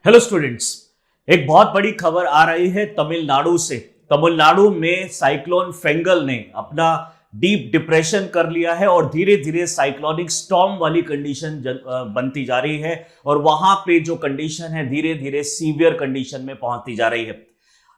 Hello students. एक बहुत बड़ी खबर आ रही है तमिलनाडु से। तमिलनाडु में साइक्लोन फेंगल ने अपना डीप डिप्रेशन कर लिया है और धीरे धीरे साइक्लोनिक स्टॉर्म वाली कंडीशन बनती जा रही है और वहां पे जो कंडीशन है धीरे धीरे सीवियर कंडीशन में पहुंचती जा रही है।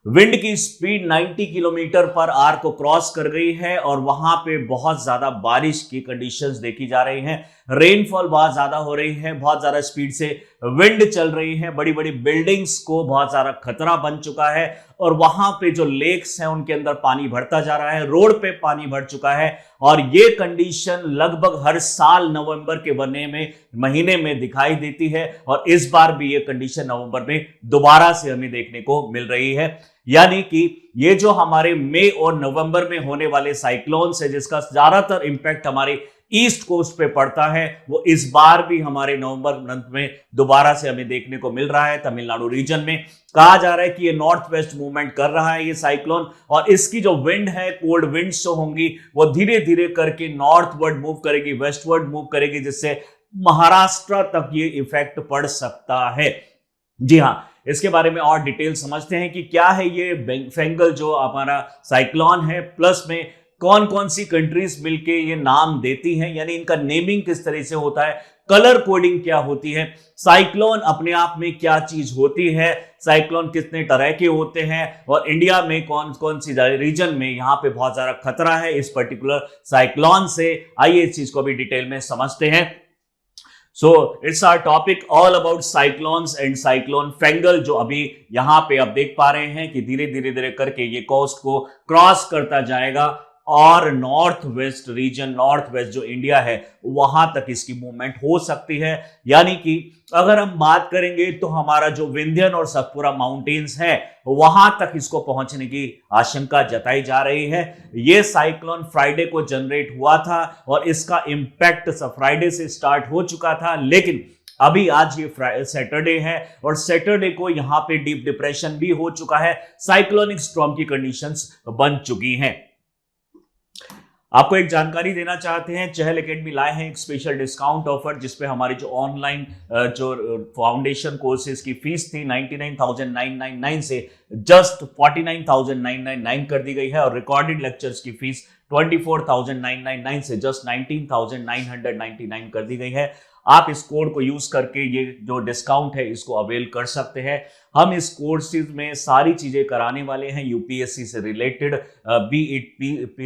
विंड की स्पीड 90 किलोमीटर पर आवर को क्रॉस कर गई है और वहां पे बहुत ज्यादा बारिश की कंडीशंस देखी जा रही हैं। रेनफॉल बहुत ज्यादा हो रही है, बहुत ज्यादा स्पीड से विंड चल रही है, बड़ी बड़ी बिल्डिंग्स को बहुत ज्यादा खतरा बन चुका है और वहां पे जो लेक्स हैं उनके अंदर पानी भरता जा रहा है, रोड पे पानी भर चुका है। और ये कंडीशन लगभग हर साल नवंबर के महीने में दिखाई देती है और इस बार भी ये कंडीशन नवंबर में दोबारा से हमें देखने को मिल रही है। यानी कि ये जो हमारे मई और नवंबर में होने वाले साइक्लोन्स है जिसका ज्यादातर इंपैक्ट हमारे ईस्ट कोस्ट पे पड़ता है, वो इस बार भी हमारे नवंबर मंथ में दोबारा से हमें देखने को मिल रहा है। तमिलनाडु रीजन में कहा जा रहा है कि ये नॉर्थ वेस्ट मूवमेंट कर रहा है ये साइक्लोन, और इसकी जो विंड है, कोल्ड विंड्स जो होंगी वो धीरे धीरे करके नॉर्थवर्ड मूव करेगी, वेस्टवर्ड मूव करेगी, जिससे महाराष्ट्र तक ये इफेक्ट पड़ सकता है। जी हाँ, इसके बारे में और डिटेल समझते हैं कि क्या है ये फेंगल जो हमारा साइक्लोन है, प्लस में कौन कौन सी कंट्रीज मिलके ये नाम देती हैं, यानी इनका नेमिंग किस तरह से होता है, कलर कोडिंग क्या होती है, साइक्लोन अपने आप में क्या चीज होती है, साइक्लोन कितने तरह के होते हैं और इंडिया में कौन कौन सी रीजन में यहाँ पे बहुत ज्यादा खतरा है इस पर्टिकुलर साइक्लोन से। आइए इस चीज को भी डिटेल में समझते हैं। So it's our topic all about cyclones and cyclone Fengal, जो अभी यहाँ पे आप देख पा रहे हैं कि धीरे धीरे धीरे करके ये कोस्ट को क्रॉस करता जाएगा और north west region, north west जो इंडिया है वहां तक इसकी मूवमेंट हो सकती है। यानी कि अगर हम बात करेंगे तो हमारा जो विंध्यन और सतपुरा माउंटेन्स है वहां तक इसको पहुंचने की आशंका जताई जा रही है। यह साइक्लोन फ्राइडे को जनरेट हुआ था और इसका इंपैक्ट फ्राइडे से स्टार्ट हो चुका था, लेकिन अभी आज ये सैटरडे है और सैटरडे को यहां पे डीप डिप्रेशन भी हो चुका है, साइक्लोनिक स्टॉर्म की कंडीशंस बन चुकी हैं। आपको एक जानकारी देना चाहते हैं, चहल एकेडमी लाए हैं एक स्पेशल डिस्काउंट ऑफर जिसपे हमारी जो ऑनलाइन जो फाउंडेशन कोर्सेज की फीस थी 99,999 से जस्ट 49,999 कर दी गई है और रिकॉर्डेड लेक्चर्स की फीस 24,999 से जस्ट 19,999 कर दी गई है। आप इस कोड को यूज करके ये जो डिस्काउंट है इसको अवेल कर सकते हैं। हम इस कोर्सेज में सारी चीजें कराने वाले हैं यूपीएससी से रिलेटेड,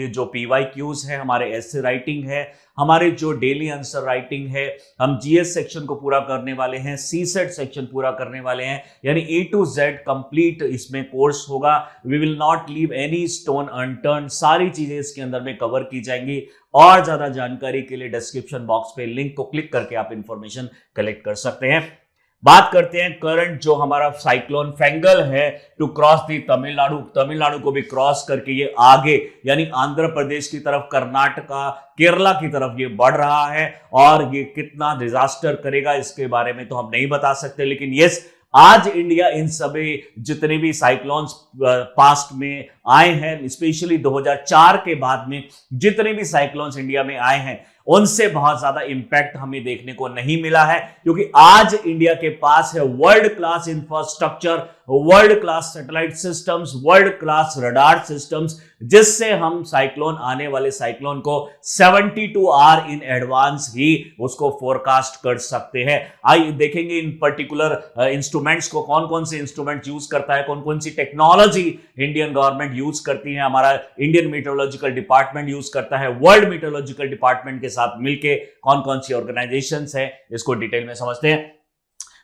जो पीवाईक्यूज है, हमारे एसे राइटिंग है, हमारे जो डेली आंसर राइटिंग है, हम जीएस सेक्शन को पूरा करने वाले हैं, सीसेट सेक्शन पूरा करने वाले हैं, यानी ए टू जेड कंप्लीट इसमें कोर्स होगा। We will not leave any stone unturned, सारी चीजें इसके अंदर में कवर की जाएंगी। और ज्यादा जानकारी के लिए डिस्क्रिप्शन बॉक्स पे लिंक को क्लिक करके आप इंफॉर्मेशन कलेक्ट कर सकते हैं। बात करते हैं करंट जो हमारा साइक्लोन फेंगल है टू क्रॉस दी तमिलनाडु को भी क्रॉस करके ये आगे यानी आंध्र प्रदेश की तरफ, कर्नाटका, केरला की तरफ ये बढ़ रहा है और ये कितना डिजास्टर करेगा इसके बारे में तो हम नहीं बता सकते, लेकिन यस, आज इंडिया इन सभी जितने भी साइक्लोन्स पास्ट में आए हैं, स्पेशली 2004 के बाद में जितने भी साइक्लोन्स इंडिया में आए हैं उनसे बहुत ज्यादा इंपैक्ट हमें देखने को नहीं मिला है, क्योंकि आज इंडिया के पास है world class infrastructure, world class satellite systems, world class radar systems, जिससे हम आने वाले साइक्लोन को 72 आवर इन एडवांस ही उसको फोरकास्ट कर सकते हैं। आइए देखेंगे इन पर्टिकुलर इंस्ट्रूमेंट्स को, कौन कौन से इंस्ट्रूमेंट यूज करता है, कौन कौन सी टेक्नोलॉजी इंडियन गवर्नमेंट यूज करती है, हमारा इंडियन मीटरोलॉजिकल डिपार्टमेंट यूज करता है, वर्ल्ड मीटरोलॉजिकल डिपार्टमेंट के साथ मिलके कौन कौन सी ऑर्गेनाइजेशंस हैं, इसको डिटेल में समझते हैं।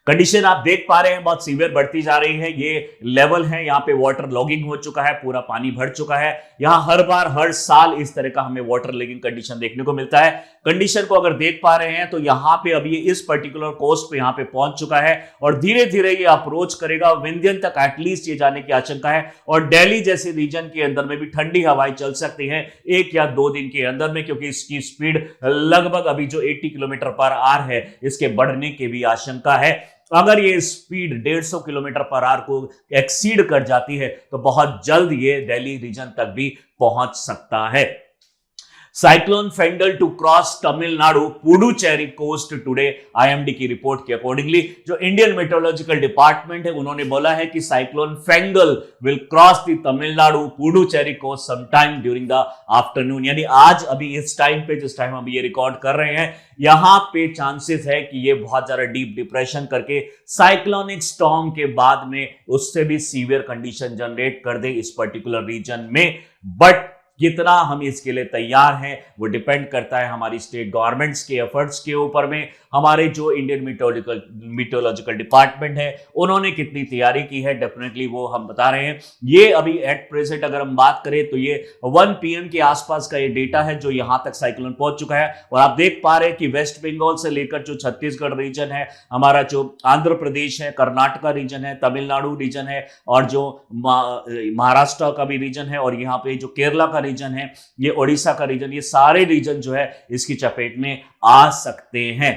कंडीशन आप देख पा रहे हैं बहुत सीवियर बढ़ती जा रही है। ये लेवल है, यहाँ पे वाटर लॉगिंग हो चुका है, पूरा पानी भर चुका है। यहाँ हर साल इस तरह का हमें वाटर लॉगिंग कंडीशन देखने को मिलता है। कंडीशन को अगर देख पा रहे हैं तो यहाँ पे अभी इस पर्टिकुलर कोस्ट पे यहाँ पे पहुंच चुका है और धीरे धीरे ये अप्रोच करेगा, विंध्यन तक एटलीस्ट ये जाने की आशंका है और दिल्ली जैसे रीजन के अंदर में भी ठंडी हवाएं चल सकती हैं 1 या 2 दिन के अंदर में, क्योंकि इसकी स्पीड लगभग अभी जो 80 किलोमीटर पर आवर है इसके बढ़ने की भी आशंका है। अगर ये स्पीड 150 किलोमीटर पर आवर को एक्सीड कर जाती है तो बहुत जल्द ये दिल्ली रीजन तक भी पहुंच सकता है। Cyclone Fengal to cross Tamil Nadu Puducherry coast today, IMD की रिपोर्ट के अकॉर्डिंगली जो इंडियन मेट्रोलॉजिकल डिपार्टमेंट है उन्होंने बोला है कि cyclone Fengal will cross the Tamil Nadu Puducherry coast sometime during the afternoon, यानी आज अभी इस टाइम पे जिस टाइम हम ये रिकॉर्ड कर रहे हैं यहां पे चांसेस है कि ये बहुत ज्यादा डीप डिप्रेशन करके साइक्लोनिक स्टॉर्म के बाद में उससे भी सीवियर कंडीशन जनरेट कर दे इस पर्टिकुलर रीजन में। बट कितना हम इसके लिए तैयार हैं वो डिपेंड करता है हमारी स्टेट गवर्नमेंट्स के एफर्ट्स के ऊपर में, हमारे जो इंडियन मीटरोलॉजिकल डिपार्टमेंट है उन्होंने कितनी तैयारी की है, डेफिनेटली वो हम बता रहे हैं। ये अभी एट प्रेजेंट अगर हम बात करें तो ये 1 PM के आसपास का ये डेटा है जो यहां तक साइक्लोन पहुंच चुका है। और आप देख पा रहे हैं कि वेस्ट बंगाल से लेकर जो छत्तीसगढ़ रीजन है, हमारा जो आंध्र प्रदेश है, कर्नाटका रीजन है, तमिलनाडु रीजन है और जो महाराष्ट्र का भी रीजन है और यहाँ पे जो केरला का रीजन है, ये ओडिशा का रीजन, ये सारे रीजन जो है इसकी चपेट में आ सकते हैं।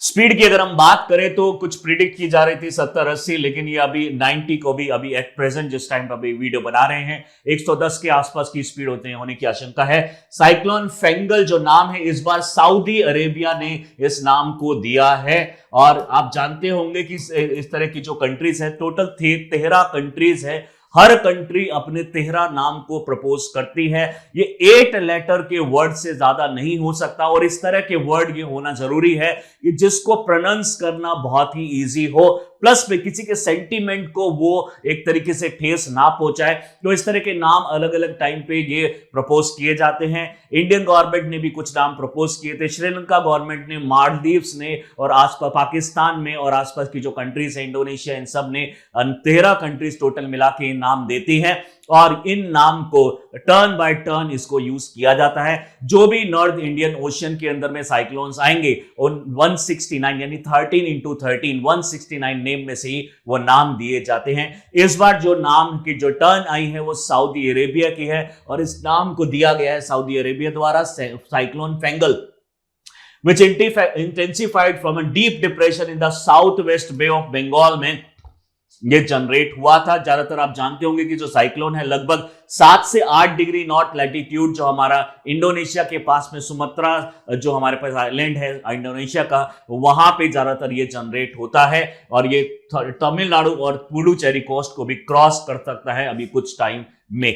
स्पीड की अगर हम बात करें तो कुछ प्रिडिक्ट की जा रही थी 70-80, लेकिन ये अभी 90 को भी अभी एट प्रेजेंट जिस टाइम पर अभी वीडियो बना रहे हैं 110 के आसपास की स्पीड होने की आशंका है। साइक्लोन फेंगल जो नाम है इस बार सऊदी अरेबिया ने इस नाम को दिया है और आप जानते होंगे कि इस तरह की जो कंट्रीज है टोटल 13 कंट्रीज है, हर कंट्री अपने 13 नाम को प्रपोज करती है। ये 8 लेटर के वर्ड से ज्यादा नहीं हो सकता और इस तरह के वर्ड ये होना जरूरी है कि जिसको प्रोनाउंस करना बहुत ही इजी हो, प्लस में किसी के सेंटीमेंट को वो एक तरीके से ठेस ना पहुंचाए। तो इस तरह के नाम अलग अलग टाइम पे ये प्रपोज किए जाते हैं। इंडियन गवर्नमेंट ने भी कुछ नाम प्रपोज किए थे, श्रीलंका गवर्नमेंट ने, मालदीव्स ने और आसपास पाकिस्तान में और आसपास की जो कंट्रीज है इंडोनेशिया, इन सब ने 13 कंट्रीज टोटल मिला के नाम देती है और इन नाम को टर्न बाय टर्न इसको यूज किया जाता है। जो भी नॉर्थ इंडियन ओशन के अंदर में साइक्लोन्स आएंगे उन 169 यानी 13 into 13 169 नेम में से ही वो नाम दिए जाते हैं। इस बार जो नाम की जो टर्न आई है वो सऊदी अरेबिया की है और इस नाम को दिया गया है सऊदी अरेबिया द्वारा cyclone Fengal, which intensified from a deep depression in the southwest Bay of Bengal में ये जनरेट हुआ था। ज्यादातर आप जानते होंगे कि जो साइक्लोन है लगभग 7 से 8 डिग्री नॉर्थ लैटिट्यूड जो हमारा इंडोनेशिया के पास में सुमात्रा जो हमारे पास आइलैंड है इंडोनेशिया का, वहां पे ज्यादातर ये जनरेट होता है और ये तमिलनाडु और पुडुचेरी कोस्ट को भी क्रॉस कर सकता है अभी कुछ टाइम में।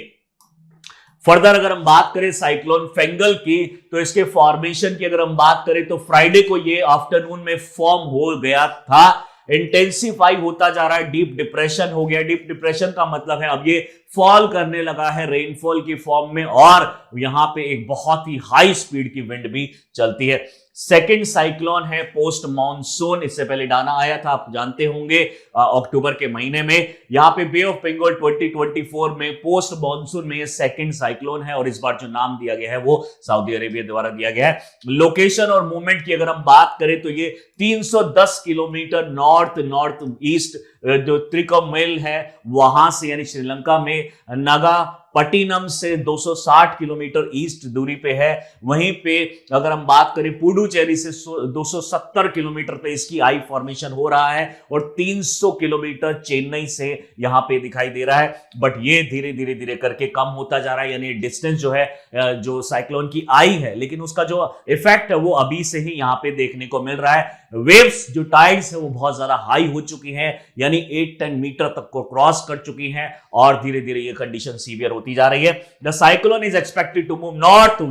फर्दर अगर हम बात करें साइक्लोन फेंगल की तो इसके फॉर्मेशन की अगर हम बात करें तो फ्राइडे को ये आफ्टरनून में फॉर्म हो गया था, इंटेंसिफाई होता जा रहा है, डीप डिप्रेशन हो गया। डीप डिप्रेशन का मतलब है अब ये फॉल करने लगा है रेनफॉल की फॉर्म में और यहां पे एक बहुत ही हाई स्पीड की विंड भी चलती है। सेकंड साइक्लोन है पोस्ट मॉनसून, इससे पहले डाना आया था आप जानते होंगे अक्टूबर के महीने में। यहां पे बे ऑफ बंगाल 2024 में पोस्ट मॉनसून में ये सेकंड साइक्लोन है और इस बार जो नाम दिया गया है वो सऊदी अरेबिया द्वारा दिया गया है। लोकेशन और मूवमेंट की अगर हम बात करें तो ये 310 किलोमीटर नॉर्थ ईस्ट जो त्रिकोमैल है वहां से यानी श्रीलंका में नागापट्टिनम से 260 किलोमीटर ईस्ट दूरी पे है। वहीं पे अगर हम बात करें पुडुचेरी से 270 किलोमीटर पे इसकी आई फॉर्मेशन हो रहा है और 300 किलोमीटर चेन्नई से यहां पे दिखाई दे रहा है। बट ये धीरे धीरे करके कम होता जा रहा है, यानी डिस्टेंस जो है जो साइक्लोन की आई है लेकिन उसका जो इफेक्ट है वो अभी से ही यहां पे देखने को मिल रहा है। वेव्स जो टाइड्स है वो बहुत ज्यादा हाई हो चुकी है, यानी 8-10 मीटर तक को क्रॉस कर चुकी हैं और धीरे धीरे ये कंडीशन सीवियर होती जा रही है। The cyclone is expected to move north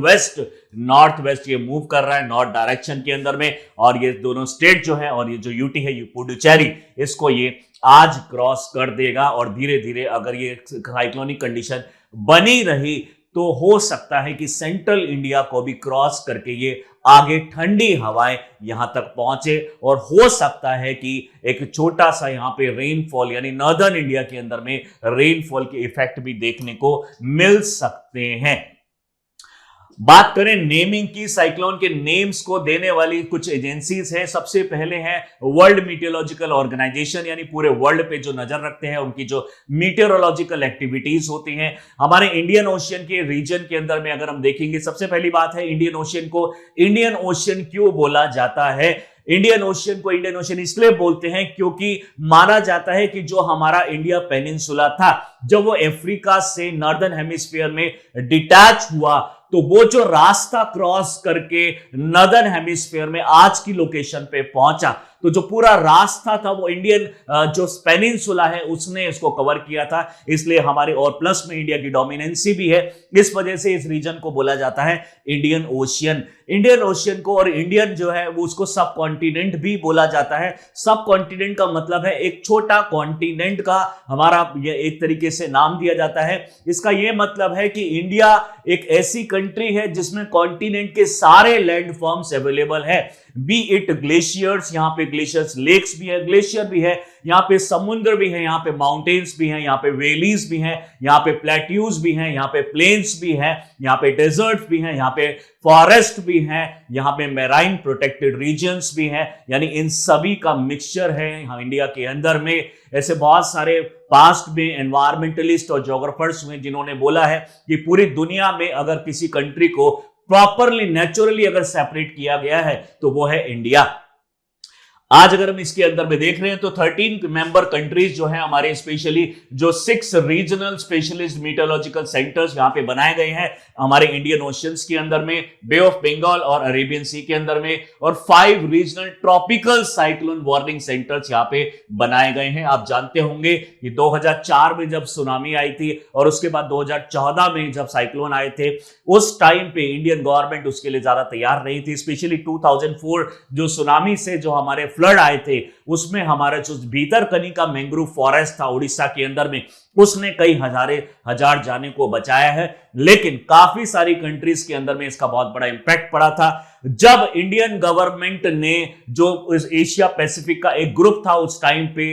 west ये मूव कर रहा है नॉर्थ डायरेक्शन के अंदर में और ये दोनों स्टेट जो है और ये जो यूटी है पुडुचेरी, इसको ये आज क्रॉस कर देगा और धीरे धीरे अगर ये साइक्लोनिक कंडीशन बनी रही तो हो सकता है कि सेंट्रल इंडिया को भी क्रॉस करके ये आगे ठंडी हवाएं यहां तक पहुंचे और हो सकता है कि एक छोटा सा यहां पे रेनफॉल यानी नॉर्दर्न इंडिया के अंदर में रेनफॉल के इफेक्ट भी देखने को मिल सकते हैं। बात करें नेमिंग की, साइक्लोन के नेम्स को देने वाली कुछ एजेंसीज हैं। सबसे पहले है वर्ल्ड मीटियोलॉजिकल ऑर्गेनाइजेशन, यानी पूरे वर्ल्ड पे जो नजर रखते हैं उनकी जो मीटियोलॉजिकल एक्टिविटीज होती हैं। हमारे इंडियन ओशियन के रीजन के अंदर में अगर हम देखेंगे, सबसे पहली बात है इंडियन ओशियन को इंडियन ओशियन क्यों बोला जाता है। इंडियन ओशियन को इंडियन ओशियन इसलिए बोलते हैं क्योंकि माना जाता है कि जो हमारा इंडिया पेनिनसुला था जब वो अफ्रीका से नॉर्दर्न हेमिस्फीयर में डिटैच हुआ तो वो जो रास्ता क्रॉस करके नदर्न हेमिस्फीयर में आज की लोकेशन पे पहुंचा, तो जो पूरा रास्ता था वो इंडियन जो पेनिनसुला है उसने इसको कवर किया था। इसलिए हमारे, और प्लस में इंडिया की डोमिनेंसी भी है, इस वजह से इस रीजन को बोला जाता है इंडियन ओशियन। इंडियन ओशियन को, और इंडियन जो है वो उसको सब कॉन्टिनेंट भी बोला जाता है। सब कॉन्टिनेंट का मतलब है एक छोटा कॉन्टिनेंट का हमारा ये एक तरीके से नाम दिया जाता है। इसका ये मतलब है कि इंडिया एक ऐसी कंट्री है जिसमें कॉन्टिनेंट के सारे लैंड फॉर्म्स अवेलेबल है, बी इट ग्लेशियर्स, यहां पे ग्लेशियर्स, लेक्स भी है, ग्लेशियर भी है, यहाँ पे समुद्र भी है, यहाँ पे माउंटेन्स भी हैं, यहाँ पे वैलीज भी हैं, यहाँ पे प्लेट्यूज भी हैं, यहाँ पे प्लेन्स भी हैं, यहाँ पे डेजर्ट भी हैं, यहाँ पे फॉरेस्ट भी हैं, यहाँ पे मैराइन प्रोटेक्टेड रीजन्स भी हैं। यानी इन सभी का मिक्सचर है यहाँ इंडिया के अंदर में। ऐसे बहुत सारे पास्ट में एनवायरमेंटलिस्ट और ज्योग्राफर्स हुए जिन्होंने बोला है कि पूरी दुनिया में अगर किसी कंट्री को प्रॉपरली नेचुरली अगर सेपरेट किया गया है तो वो है इंडिया। आज अगर हम इसके अंदर में देख रहे हैं तो 13 मेंबर कंट्रीज जो हैं हमारे, स्पेशली जो 6 रीजनल स्पेशलिस्ट मीटरोलॉजिकल सेंटर्स यहां पे बनाए गए हैं हमारे इंडियन ओशियंस के अंदर में, बे ऑफ बंगाल और अरेबियन सी के अंदर में, और 5 regional tropical cyclone warning centres यहां पे बनाए गए हैं। आप जानते होंगे कि 2004 में जब सुनामी आई थी और उसके बाद 2014 में जब साइक्लोन आए थे, उस टाइम पे इंडियन गवर्नमेंट उसके लिए ज्यादा तैयार नहीं थी। स्पेशली 2004 जो सुनामी से जो हमारे फ्लड आए थे उसमें हमारा जो भीतरकनिका मैंग्रोव फॉरेस्ट था उड़ीसा के अंदर में, उसने कई हजार जाने को बचाया है। लेकिन काफी सारी कंट्रीज के अंदर में इसका बहुत बड़ा इंपैक्ट पड़ा था। जब इंडियन गवर्नमेंट ने जो एशिया पैसिफिक का एक ग्रुप था उस टाइम पे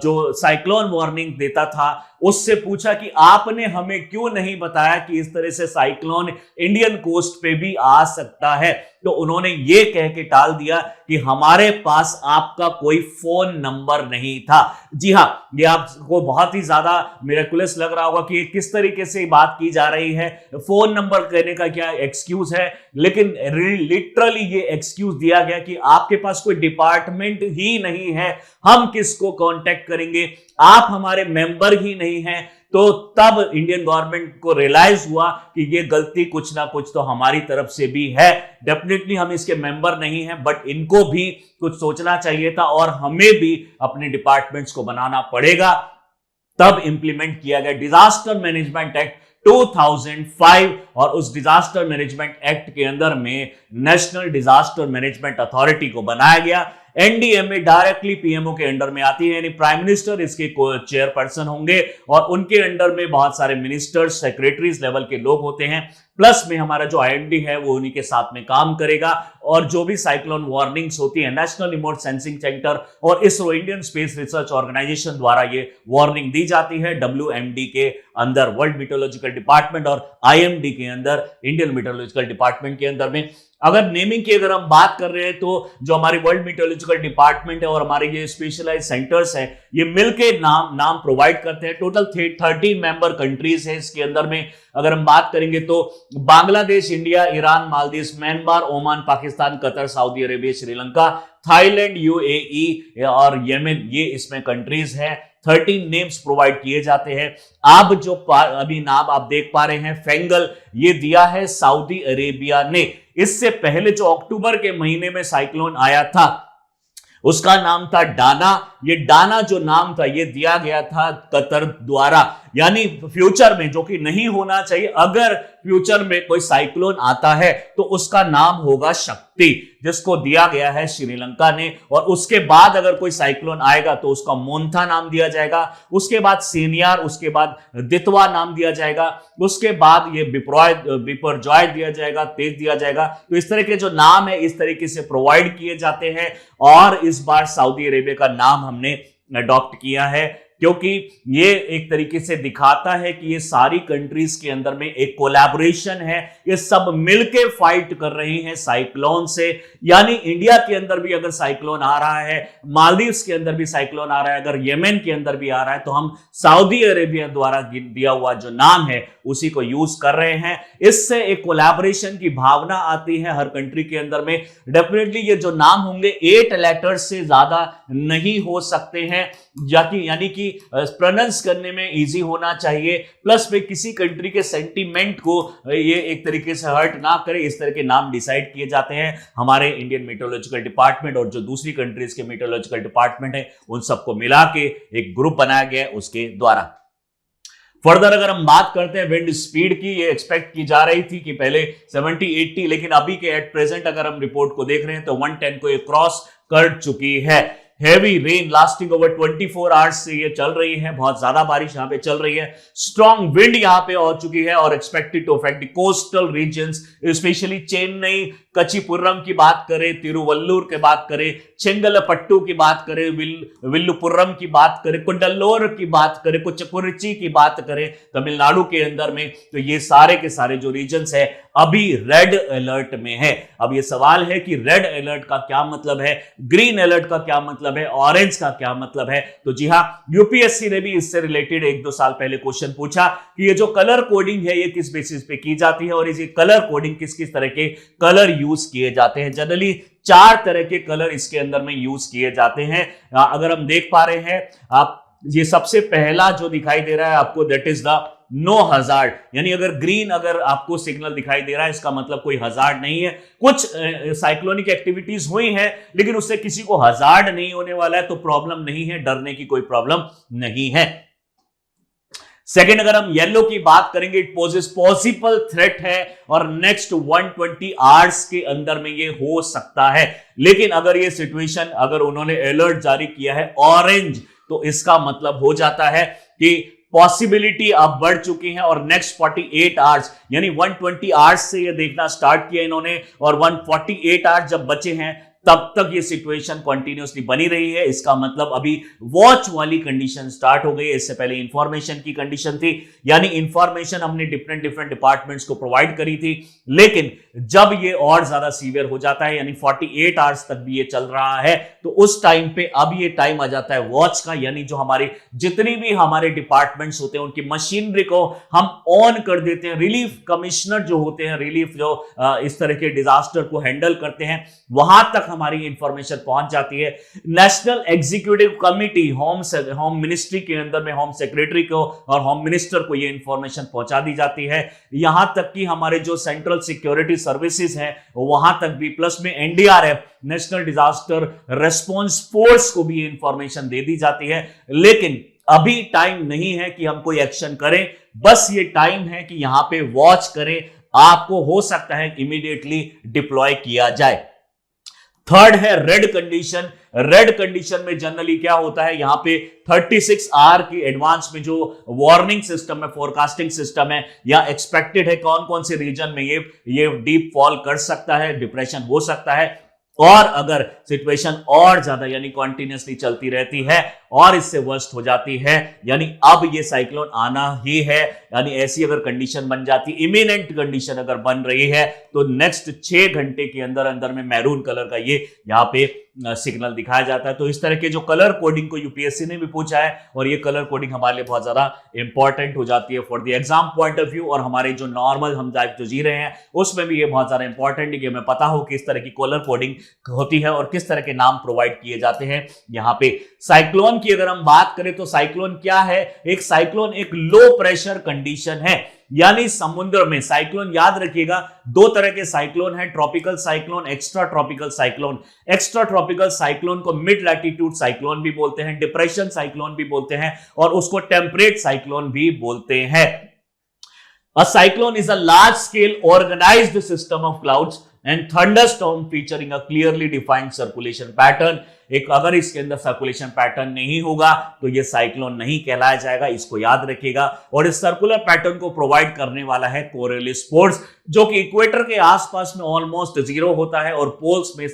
जो साइक्लोन वार्निंग देता था, उससे पूछा कि आपने हमें क्यों नहीं बताया कि इस तरह से साइक्लोन इंडियन कोस्ट पे भी आ सकता है, तो उन्होंने ये कह के टाल दिया कि हमारे पास आपका कोई फोन नंबर नहीं था। जी हां, ये आपको बहुत ही ज्यादा मिरेकुलस लग रहा होगा कि किस तरीके से बात की जा रही है, फोन नंबर कहने का क्या एक्सक्यूज है, लेकिन लिटरली ये एक्सक्यूज दिया गया कि आपके पास कोई डिपार्टमेंट ही नहीं है, हम किसको कांटेक्ट करेंगे, आप हमारे मेंबर ही नहीं हैं। तो तब इंडियन गवर्नमेंट को रियलाइज हुआ कि ये गलती कुछ ना कुछ तो हमारी तरफ से भी है। डेफिनेटली हम इसके मेंबर नहीं हैं, बट इनको भी कुछ सोचना चाहिए था और हमें भी अपने डिपार्टमेंट्स को बनाना पड़ेगा। तब इंप्लीमेंट किया गया डिजास्टर मैनेजमेंट एक्ट 2005, और उस डिजास्टर मैनेजमेंट एक्ट के अंदर में नेशनल डिजास्टर मैनेजमेंट अथॉरिटी को बनाया गया। एनडीएमए डायरेक्टली पीएमओ के अंडर में आती है, यानी प्राइम मिनिस्टर इसके चेयरपर्सन होंगे और उनके अंडर में बहुत सारे मिनिस्टर्स, सेक्रेटरीज लेवल के लोग होते हैं। प्लस में हमारा जो आईएमडी है वो उन्हीं के साथ में काम करेगा, और जो भी साइक्लोन वार्निंग्स होती है नेशनल रिमोट सेंसिंग सेंटर और ISRO, Indian space research organisation द्वारा ये वार्निंग दी जाती है डब्ल्यूएमडी के अंदर, वर्ल्ड मीटरोलॉजिकल डिपार्टमेंट, और आईएमडी के अंदर, इंडियन मीटरोलॉजिकल डिपार्टमेंट के अंदर में। अगर नेमिंग की अगर हम बात कर रहे हैं तो जो हमारी वर्ल्ड मीटरोलॉजिकल डिपार्टमेंट है और हमारे ये स्पेशलाइज्ड सेंटर्स हैं, ये मिलके नाम प्रोवाइड करते हैं। टोटल 13 मेंबर कंट्रीज है इसके अंदर में। अगर हम बात करेंगे तो Bangladesh, India, Iran, Maldives, Myanmar, Oman, Pakistan, Qatar, Saudi Arabia, Sri Lanka, Thailand, UAE और येमेन, ये इसमें कंट्रीज हैं। 13 नेम्स प्रोवाइड किए जाते हैं। आप जो अभी नाम आप देख पा रहे हैं, फेंगल, ये दिया है सऊदी अरेबिया ने। इससे पहले जो अक्टूबर के महीने में साइक्लोन आया था उसका नाम था डाना। ये डाना जो नाम था ये दिया गया था कतर द्वारा, यानी फ्यूचर में, जो कि नहीं होना चाहिए, अगर फ्यूचर में कोई साइक्लोन आता है तो उसका नाम होगा शक्ति, जिसको दिया गया है श्रीलंका ने। और उसके बाद अगर कोई साइक्लोन आएगा तो उसका मोन्था नाम दिया जाएगा, उसके बाद सीनियर, उसके बाद दितवा नाम दिया जाएगा, उसके बाद ये बिपरजॉय दिया जाएगा, तेज दिया जाएगा। तो इस तरह के जो नाम है इस तरीके से प्रोवाइड किए जाते हैं। और इस बार सऊदी अरेबिया का नाम हमने अडॉप्ट किया है क्योंकि ये एक तरीके से दिखाता है कि ये सारी कंट्रीज के अंदर में एक कोलैबोरेशन है, ये सब मिलके फाइट कर रही हैं साइक्लोन से। यानी इंडिया के अंदर भी अगर साइक्लोन आ रहा है, मालदीव्स के अंदर भी साइक्लोन आ रहा है, अगर येमेन के अंदर भी आ रहा है, तो हम सऊदी अरेबिया द्वारा दिया हुआ जो नाम है उसी को यूज कर रहे हैं। इससे एक कोलैबोरेशन की भावना आती है हर कंट्री के अंदर में। डेफिनेटली ये जो नाम होंगे 8 लेटर्स से ज्यादा नहीं हो सकते हैं, यानी कि प्रोनाउंस करने में इजी होना चाहिए, प्लस में किसी कंट्री के सेंटीमेंट को ये एक तरीके से हर्ट ना करे, इस तरह के नाम डिसाइड किए जाते हैं हमारे इंडियन मेट्रोलॉजिकल डिपार्टमेंट और जो दूसरी कंट्रीज के मेट्रोलॉजिकल डिपार्टमेंट है उन सबको मिला के एक ग्रुप बनाया गया उसके द्वारा। फर्दर अगर हम बात करते हैं विंड स्पीड की, ये एक्सपेक्ट की जा रही थी कि पहले 70-80, लेकिन अभी के एट प्रेजेंट अगर हम रिपोर्ट को देख रहे हैं तो 110 को ये क्रॉस कर चुकी है। Heavy rain lasting over 24 hours से ये चल रही है, बहुत ज्यादा बारिश यहां पे चल रही है। स्ट्रॉन्ग विंड यहां पे हो चुकी है और expected to affect the coastal regions, specially Chennai, Kanchipuram की बात करें, तिरुवल्लुर की बात करें, चेंगलपट्टू की बात करें, विल्लुपुरम की बात करें, कुंडलोर की बात करें, कुचिपुरची की बात करें तमिलनाडु के अंदर में, तो ये सारे के सारे जो रीजन्स है अभी रेड अलर्ट में है। अब ये सवाल है कि रेड अलर्ट का क्या मतलब है, ग्रीन अलर्ट का क्या मतलब है, ऑरेंज का क्या मतलब है। तो जी हां, यूपीएससी ने भी इससे रिलेटेड 1-2 साल पहले क्वेश्चन पूछा कि ये जो कलर कोडिंग है ये किस बेसिस पे की जाती है और ये कलर कोडिंग किस किस तरह के कलर यूज किए जाते हैं। जनरली 4 तरह के कलर इसके अंदर में यूज किए जाते हैं। अगर हम देख पा रहे हैं आप, ये सबसे पहला जो दिखाई दे रहा है आपको, that is the no hazard, यानी अगर ग्रीन अगर आपको सिग्नल दिखाई दे रहा है इसका मतलब कोई हजार्ड नहीं है। कुछ साइक्लोनिक एक्टिविटीज हुई हैं लेकिन उससे किसी को हजार्ड नहीं होने वाला है, तो प्रॉब्लम नहीं है, डरने की कोई प्रॉब्लम नहीं है। सेकेंड, अगर हम येलो की बात करेंगे, इट पोजेस पॉसिबल थ्रेट है और नेक्स्ट 120 आवर्स के अंदर में ये हो सकता है। लेकिन अगर ये सिचुएशन, अगर उन्होंने अलर्ट जारी किया है ऑरेंज, तो इसका मतलब हो जाता है कि पॉसिबिलिटी अब बढ़ चुकी है और नेक्स्ट 48 आवर्स, यानी 120 आवर्स से ये देखना स्टार्ट किया इन्होंने और 148 आवर्स जब बचे हैं तब तक ये सिचुएशन कंटिन्यूअसली बनी रही है। इसका मतलब अभी वॉच वाली कंडीशन स्टार्ट हो गई है। इससे पहले इंफॉर्मेशन की कंडीशन थी, यानी इंफॉर्मेशन हमने डिफरेंट डिपार्टमेंट्स को प्रोवाइड करी थी, लेकिन जब ये और ज्यादा सीवियर हो जाता है, यानी 48 आवर्स तक भी ये चल रहा है, तो उस टाइम पे अब ये टाइम आ जाता है वॉच का, यानी जो हमारी जितनी भी हमारे डिपार्टमेंट्स होते हैं उनकी मशीनरी को हम ऑन कर देते हैं। रिलीफ कमिश्नर जो होते हैं, रिलीफ जो इस तरह के डिजास्टर को हैंडल करते हैं, वहां तक हमारी इंफॉर्मेशन पहुंच जाती है। National executive committee, home ministry के अंदर में होम सेक्रेटरी को और होम मिनिस्टर को ये इंफॉर्मेशन पहुंचा दी जाती है। यहां तक कि हमारे जो सेंट्रल सिक्योरिटी सर्विसेज हैं वहां तक भी, प्लस में NDRF, national disaster response force को भी इंफॉर्मेशन दे दी जाती है। लेकिन अभी टाइम नहीं है कि हम कोई एक्शन करें, बस ये टाइम है कि यहां पे वॉच करें, आपको हो सकता है इमीडिएटली डिप्लॉय किया जाए। थर्ड है रेड कंडीशन। रेड कंडीशन में जनरली क्या होता है, यहां पे 36 आवर की एडवांस में जो वार्निंग सिस्टम है, फोरकास्टिंग सिस्टम है, या एक्सपेक्टेड है कौन कौन से रीजन में ये डीप फॉल कर सकता है, डिप्रेशन हो सकता है। और अगर सिचुएशन और ज्यादा यानी कॉन्टिन्यूसली चलती रहती है और इससे वर्स्ट हो जाती है, यानी अब ये साइक्लोन आना ही है, यानी ऐसी अगर कंडीशन बन जाती, इमिनेंट कंडीशन अगर बन रही है, तो नेक्स्ट 6 घंटे के अंदर अंदर में मैरून कलर का ये यहां पे सिग्नल दिखाया जाता है। तो इस तरह के जो कलर कोडिंग को यूपीएससी ने भी पूछा है और ये कलर कोडिंग हमारे लिए बहुत ज्यादा इंपॉर्टेंट हो जाती है for the exam point of view, और हमारे जो नॉर्मल हम लाइफ जो जी रहे हैं उसमें भी ये बहुत ज्यादा इंपॉर्टेंट है कि हमें पता हो किस तरह की कलर कोडिंग होती है और किस तरह के नाम प्रोवाइड किए जाते हैं यहां पे। साइक्लोन की अगर हम बात करें तो साइक्लोन क्या है, एक साइक्लोन एक लो प्रेशर कंडीशन है, यानी समुद्र में साइक्लोन, याद रखिएगा 2 तरह के साइक्लोन है, tropical cyclone, extra tropical cyclone. Extra tropical cyclone को मिड लैटिट्यूड साइक्लोन भी बोलते हैं, डिप्रेशन साइक्लोन भी बोलते हैं और उसको टेम्परेट साइक्लोन भी बोलते हैं। A cyclone is a large scale organized system of clouds and thunderstorm featuring a clearly defined circulation pattern. एक अगर इसके अंदर सर्कुलेशन पैटर्न नहीं होगा तो ये साइक्लोन नहीं कहलाया जाएगा, इसको याद रखिएगा। और इस सर्कुलर पैटर्न को प्रोवाइड करने वाला है कोरियोलिस फोर्स, जो कि इक्वेटर के आसपास में ऑलमोस्ट 0 होता है और पोल्स में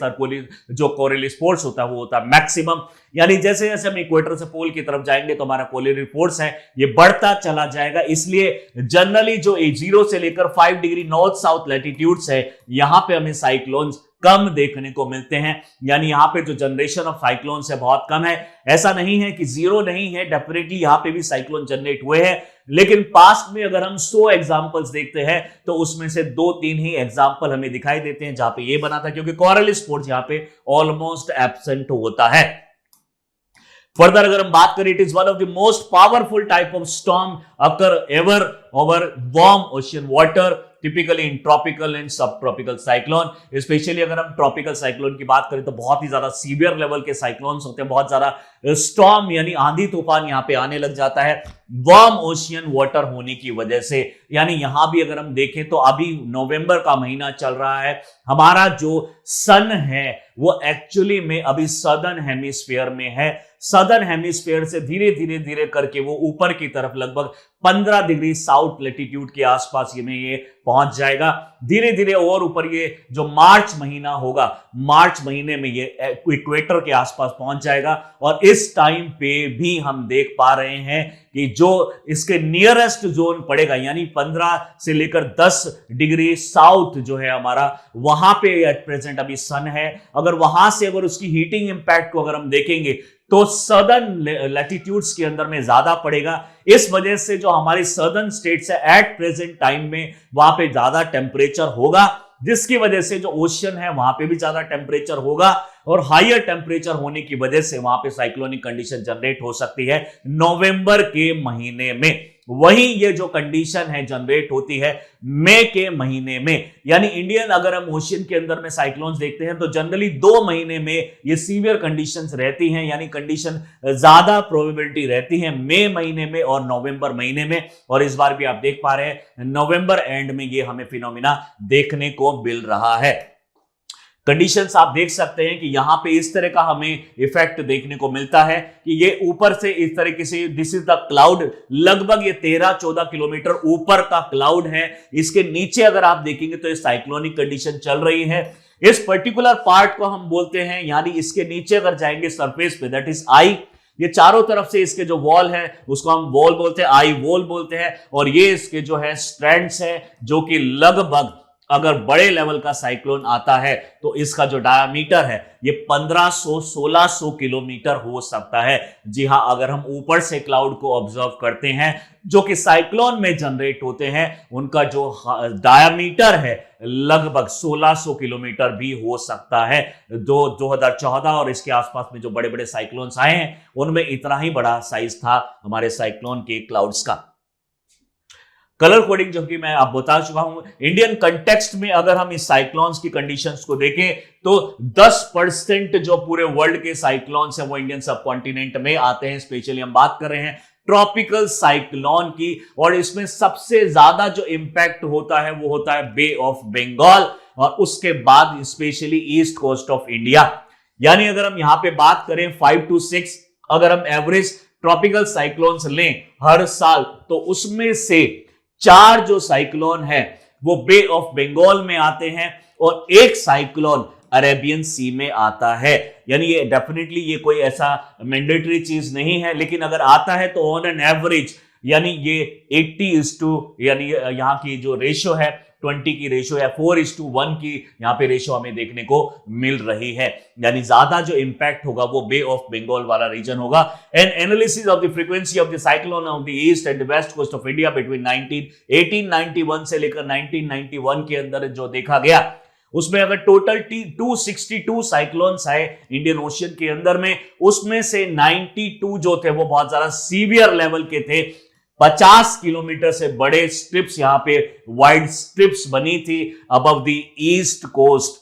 जो कोरियोलिस फोर्स होता है वो होता है मैक्सिमम। यानी जैसे जैसे हम इक्वेटर से पोल की तरफ जाएंगे तो हमारा कोरियोलिस फोर्स है ये बढ़ता चला जाएगा। इसलिए जनरली जो 0 से लेकर 5 डिग्री नॉर्थ साउथ लैटिट्यूड्स है यहां पे हमें साइक्लोन्स कम देखने को मिलते हैं, यानी यहां पे जो जनरेशन ऑफ साइक्लोन्स है बहुत कम है। ऐसा नहीं है कि 0 नहीं है, डेफिनेटली यहां पे भी साइक्लोन जनरेट हुए हैं, लेकिन पास्ट में अगर हम 100 एग्जांपल्स देखते हैं तो उसमें से 2-3 ही एग्जांपल हमें दिखाई देते हैं जहां पे ये बना था, क्योंकि कोरियोलिस फोर्स यहां पे ऑलमोस्ट एब्सेंट होता है। फर्दर अगर हम बात करें, it is one of the most powerful type of storm occur ever over warm ocean water, typically in tropical and सब ट्रॉपिकल साइक्लोन। स्पेशली अगर हम ट्रॉपिकल साइक्लोन की बात करें तो बहुत ही ज्यादा सीवियर लेवल के साइक्लोन्स होते हैं, बहुत ज्यादा स्टॉर्म यानी आंधी तूफान यहां पे आने लग जाता है वार्म ओशियन वाटर होने की वजह से। यानी यहां भी अगर हम देखें तो अभी नवंबर का महीना चल रहा है, हमारा जो सन है वो एक्चुअली में अभी सदर्न हेमिस्फीयर में है। सदर्न हेमिस्फीयर से धीरे धीरे धीरे करके वो ऊपर की तरफ लगभग 15 डिग्री साउथ लेटीट्यूड के आसपास ये पहुंच जाएगा धीरे धीरे। और ऊपर ये जो मार्च महीना होगा, मार्च महीने में ये इक्वेटर के आसपास पहुंच जाएगा। और इस टाइम पे भी हम देख पा रहे हैं कि जो इसके नियरेस्ट जोन पड़ेगा, यानी 15 से लेकर 10 डिग्री साउथ जो है हमारा, वहां पे एट प्रेजेंट अभी सन है। अगर वहां से अगर उसकी हीटिंग इंपैक्ट को अगर हम देखेंगे तो सदर्न लैटिट्यूड्स के अंदर में ज्यादा पड़ेगा। इस वजह से जो हमारी सदर्न स्टेट्स है एट प्रेजेंट टाइम में वहां पे ज्यादा टेम्परेचर होगा, जिसकी वजह से जो ओशन है वहां पे भी ज्यादा टेम्परेचर होगा। और हायर टेम्परेचर होने की वजह से वहां पे साइक्लोनिक कंडीशन जनरेट हो सकती है नवंबर के महीने में। वहीं ये जो कंडीशन है जनरेट होती है मई के महीने में। यानी इंडियन अगर हम ओशियन के अंदर में साइक्लोन्स देखते हैं तो जनरली 2 महीने में ये सीवियर कंडीशंस रहती हैं, यानी कंडीशन ज्यादा प्रोबेबिलिटी रहती है मई महीने में और नवंबर महीने में। और इस बार भी आप देख पा रहे हैं नवंबर एंड में ये हमें फिनोमिना देखने को मिल रहा है। कंडीशंस आप देख सकते हैं कि यहां पे इस तरह का हमें इफेक्ट देखने को मिलता है कि ये ऊपर से इस तरीके से, दिस इज द क्लाउड, लगभग ये 13-14 किलोमीटर ऊपर का क्लाउड है। इसके नीचे अगर आप देखेंगे तो ये साइक्लोनिक कंडीशन चल रही है। इस पर्टिकुलर पार्ट को हम बोलते हैं, यानी इसके नीचे अगर जाएंगे सरफेस पे, दैट इज आई, ये चारों तरफ से इसके जो वॉल है उसको हम वॉल बोलते हैं, आई वॉल बोलते हैं। और ये इसके जो है स्ट्रैंड्स है, जो कि लगभग अगर बड़े लेवल का साइक्लोन आता है तो इसका जो डायमीटर है ये 1500-1600 किलोमीटर हो सकता है। जी हां, अगर हम ऊपर से क्लाउड को ऑब्जर्व करते हैं जो कि साइक्लोन में जनरेट होते हैं, उनका जो डायमीटर है लगभग 1600 किलोमीटर भी हो सकता है। 2014 और इसके आसपास में जो बड़े बड़े साइक्लोन्स आए हैं उनमें इतना ही बड़ा साइज था हमारे साइक्लोन के क्लाउड्स का। कलर कोडिंग जो कि मैं आप बता चुका हूं, इंडियन कंटेक्स्ट में अगर हम इस साइक्लोन्स की कंडीशंस को देखें तो 10% जो पूरे वर्ल्ड के साइक्लोन्स हैं वो इंडियन सब कॉन्टिनेंट में आते हैं। स्पेशली हम बात कर रहे हैं ट्रॉपिकल साइक्लोन की, और इसमें सबसे ज्यादा जो इंपैक्ट होता है वो होता है बे ऑफ बंगाल और उसके बाद specially east coast of India. यानी अगर हम यहां पे बात करें 5 to 6 अगर हम एवरेज ट्रॉपिकल साइक्लोन्स लें हर साल, तो उसमें से 4 जो साइक्लोन है वो बे ऑफ बंगाल में आते हैं और 1 साइक्लोन अरेबियन सी में आता है। यानी ये डेफिनेटली ये कोई ऐसा मैंडेटरी चीज नहीं है, लेकिन अगर आता है तो ऑन एन एवरेज यानी ये 80:, यानी यहाँ की जो रेशियो है 20 की रेशियो है, 4:1 की यहाँ पे रेशियो हमें देखने को मिल रही है। यानी ज्यादा जो इंपैक्ट होगा वो बे ऑफ बंगाल वाला रीजन होगा। And analysis of the frequency of the cyclone of the east and the west coast of India between 1891 से लेकर 1991 के अंदर जो देखा गया, उसमें अगर टोटल 262 साइक्लोन्स आए इंडियन ओशियन के अंदर में, उसमें से 92 जो थे वो बहुत ज्यादा सीवियर लेवल के थे। 50 किलोमीटर से बड़े स्ट्रिप्स यहां पे वाइड स्ट्रिप्स बनी थी अबव द ईस्ट कोस्ट।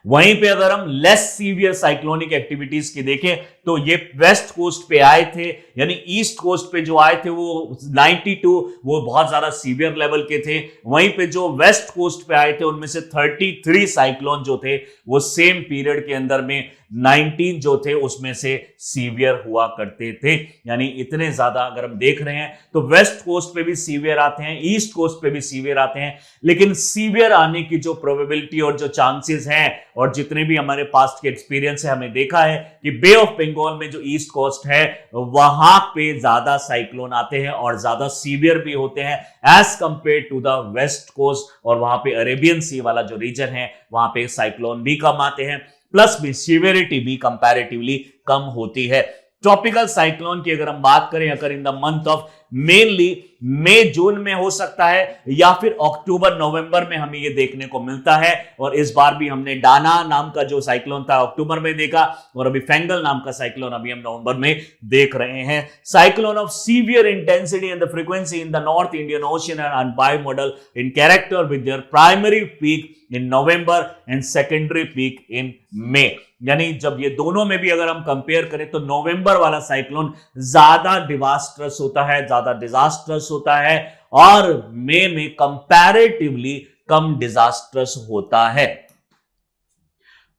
वहीं पे अगर हम लेस सीवियर साइक्लोनिक एक्टिविटीज की देखें तो ये वेस्ट कोस्ट पे आए थे, यानी ईस्ट कोस्ट पे जो आए थे वो 92 वो बहुत ज्यादा सीवियर लेवल के थे। वहीं पे जो वेस्ट कोस्ट पे आए थे उनमें से 33 साइक्लोन जो थे वो सेम पीरियड के अंदर में 19 जो थे उसमें से सीवियर हुआ करते थे। यानी इतने ज्यादा अगर हम देख रहे हैं तो वेस्ट कोस्ट पे भी सीवियर आते हैं, ईस्ट कोस्ट पे भी सीवियर आते हैं, लेकिन सीवियर आने की जो प्रोबेबिलिटी और जो चांसेस हैं और जितने भी हमारे पास्ट के एक्सपीरियंस है, हमें देखा है कि बे ऑफ बंगाल में जो ईस्ट कोस्ट है वहां पे ज्यादा साइक्लोन आते हैं और ज्यादा सीवियर भी होते हैं as compare to the west coast. और वहां पे अरेबियन सी वाला जो रीजन है वहां पे साइक्लोन भी कम आते हैं, प्लस भी सीवियरिटी भी कंपैरेटिवली कम होती है। ट्रॉपिकल साइक्लोन की अगर हम बात करें, अगर in the month of mainly May June में हो सकता है या फिर अक्टूबर नवंबर में हमें ये देखने को मिलता है। और इस बार भी हमने डाना नाम का जो साइक्लोन था अक्टूबर में देखा, और अभी फेंगल नाम का साइक्लोन अभी हम नवंबर में देख रहे हैं। Cyclone of severe intensity and the frequency in the North Indian Ocean and bimodal in character with their primary peak in November and secondary peak in May. यानी जब ये दोनों में भी अगर हम कंपेयर करें तो नवंबर वाला साइक्लोन ज्यादा डिवास्ट्रस होता है, ज्यादा डिजास्ट्रस होता है, और मई में कंपैरेटिवली कम डिजास्ट्रस होता है।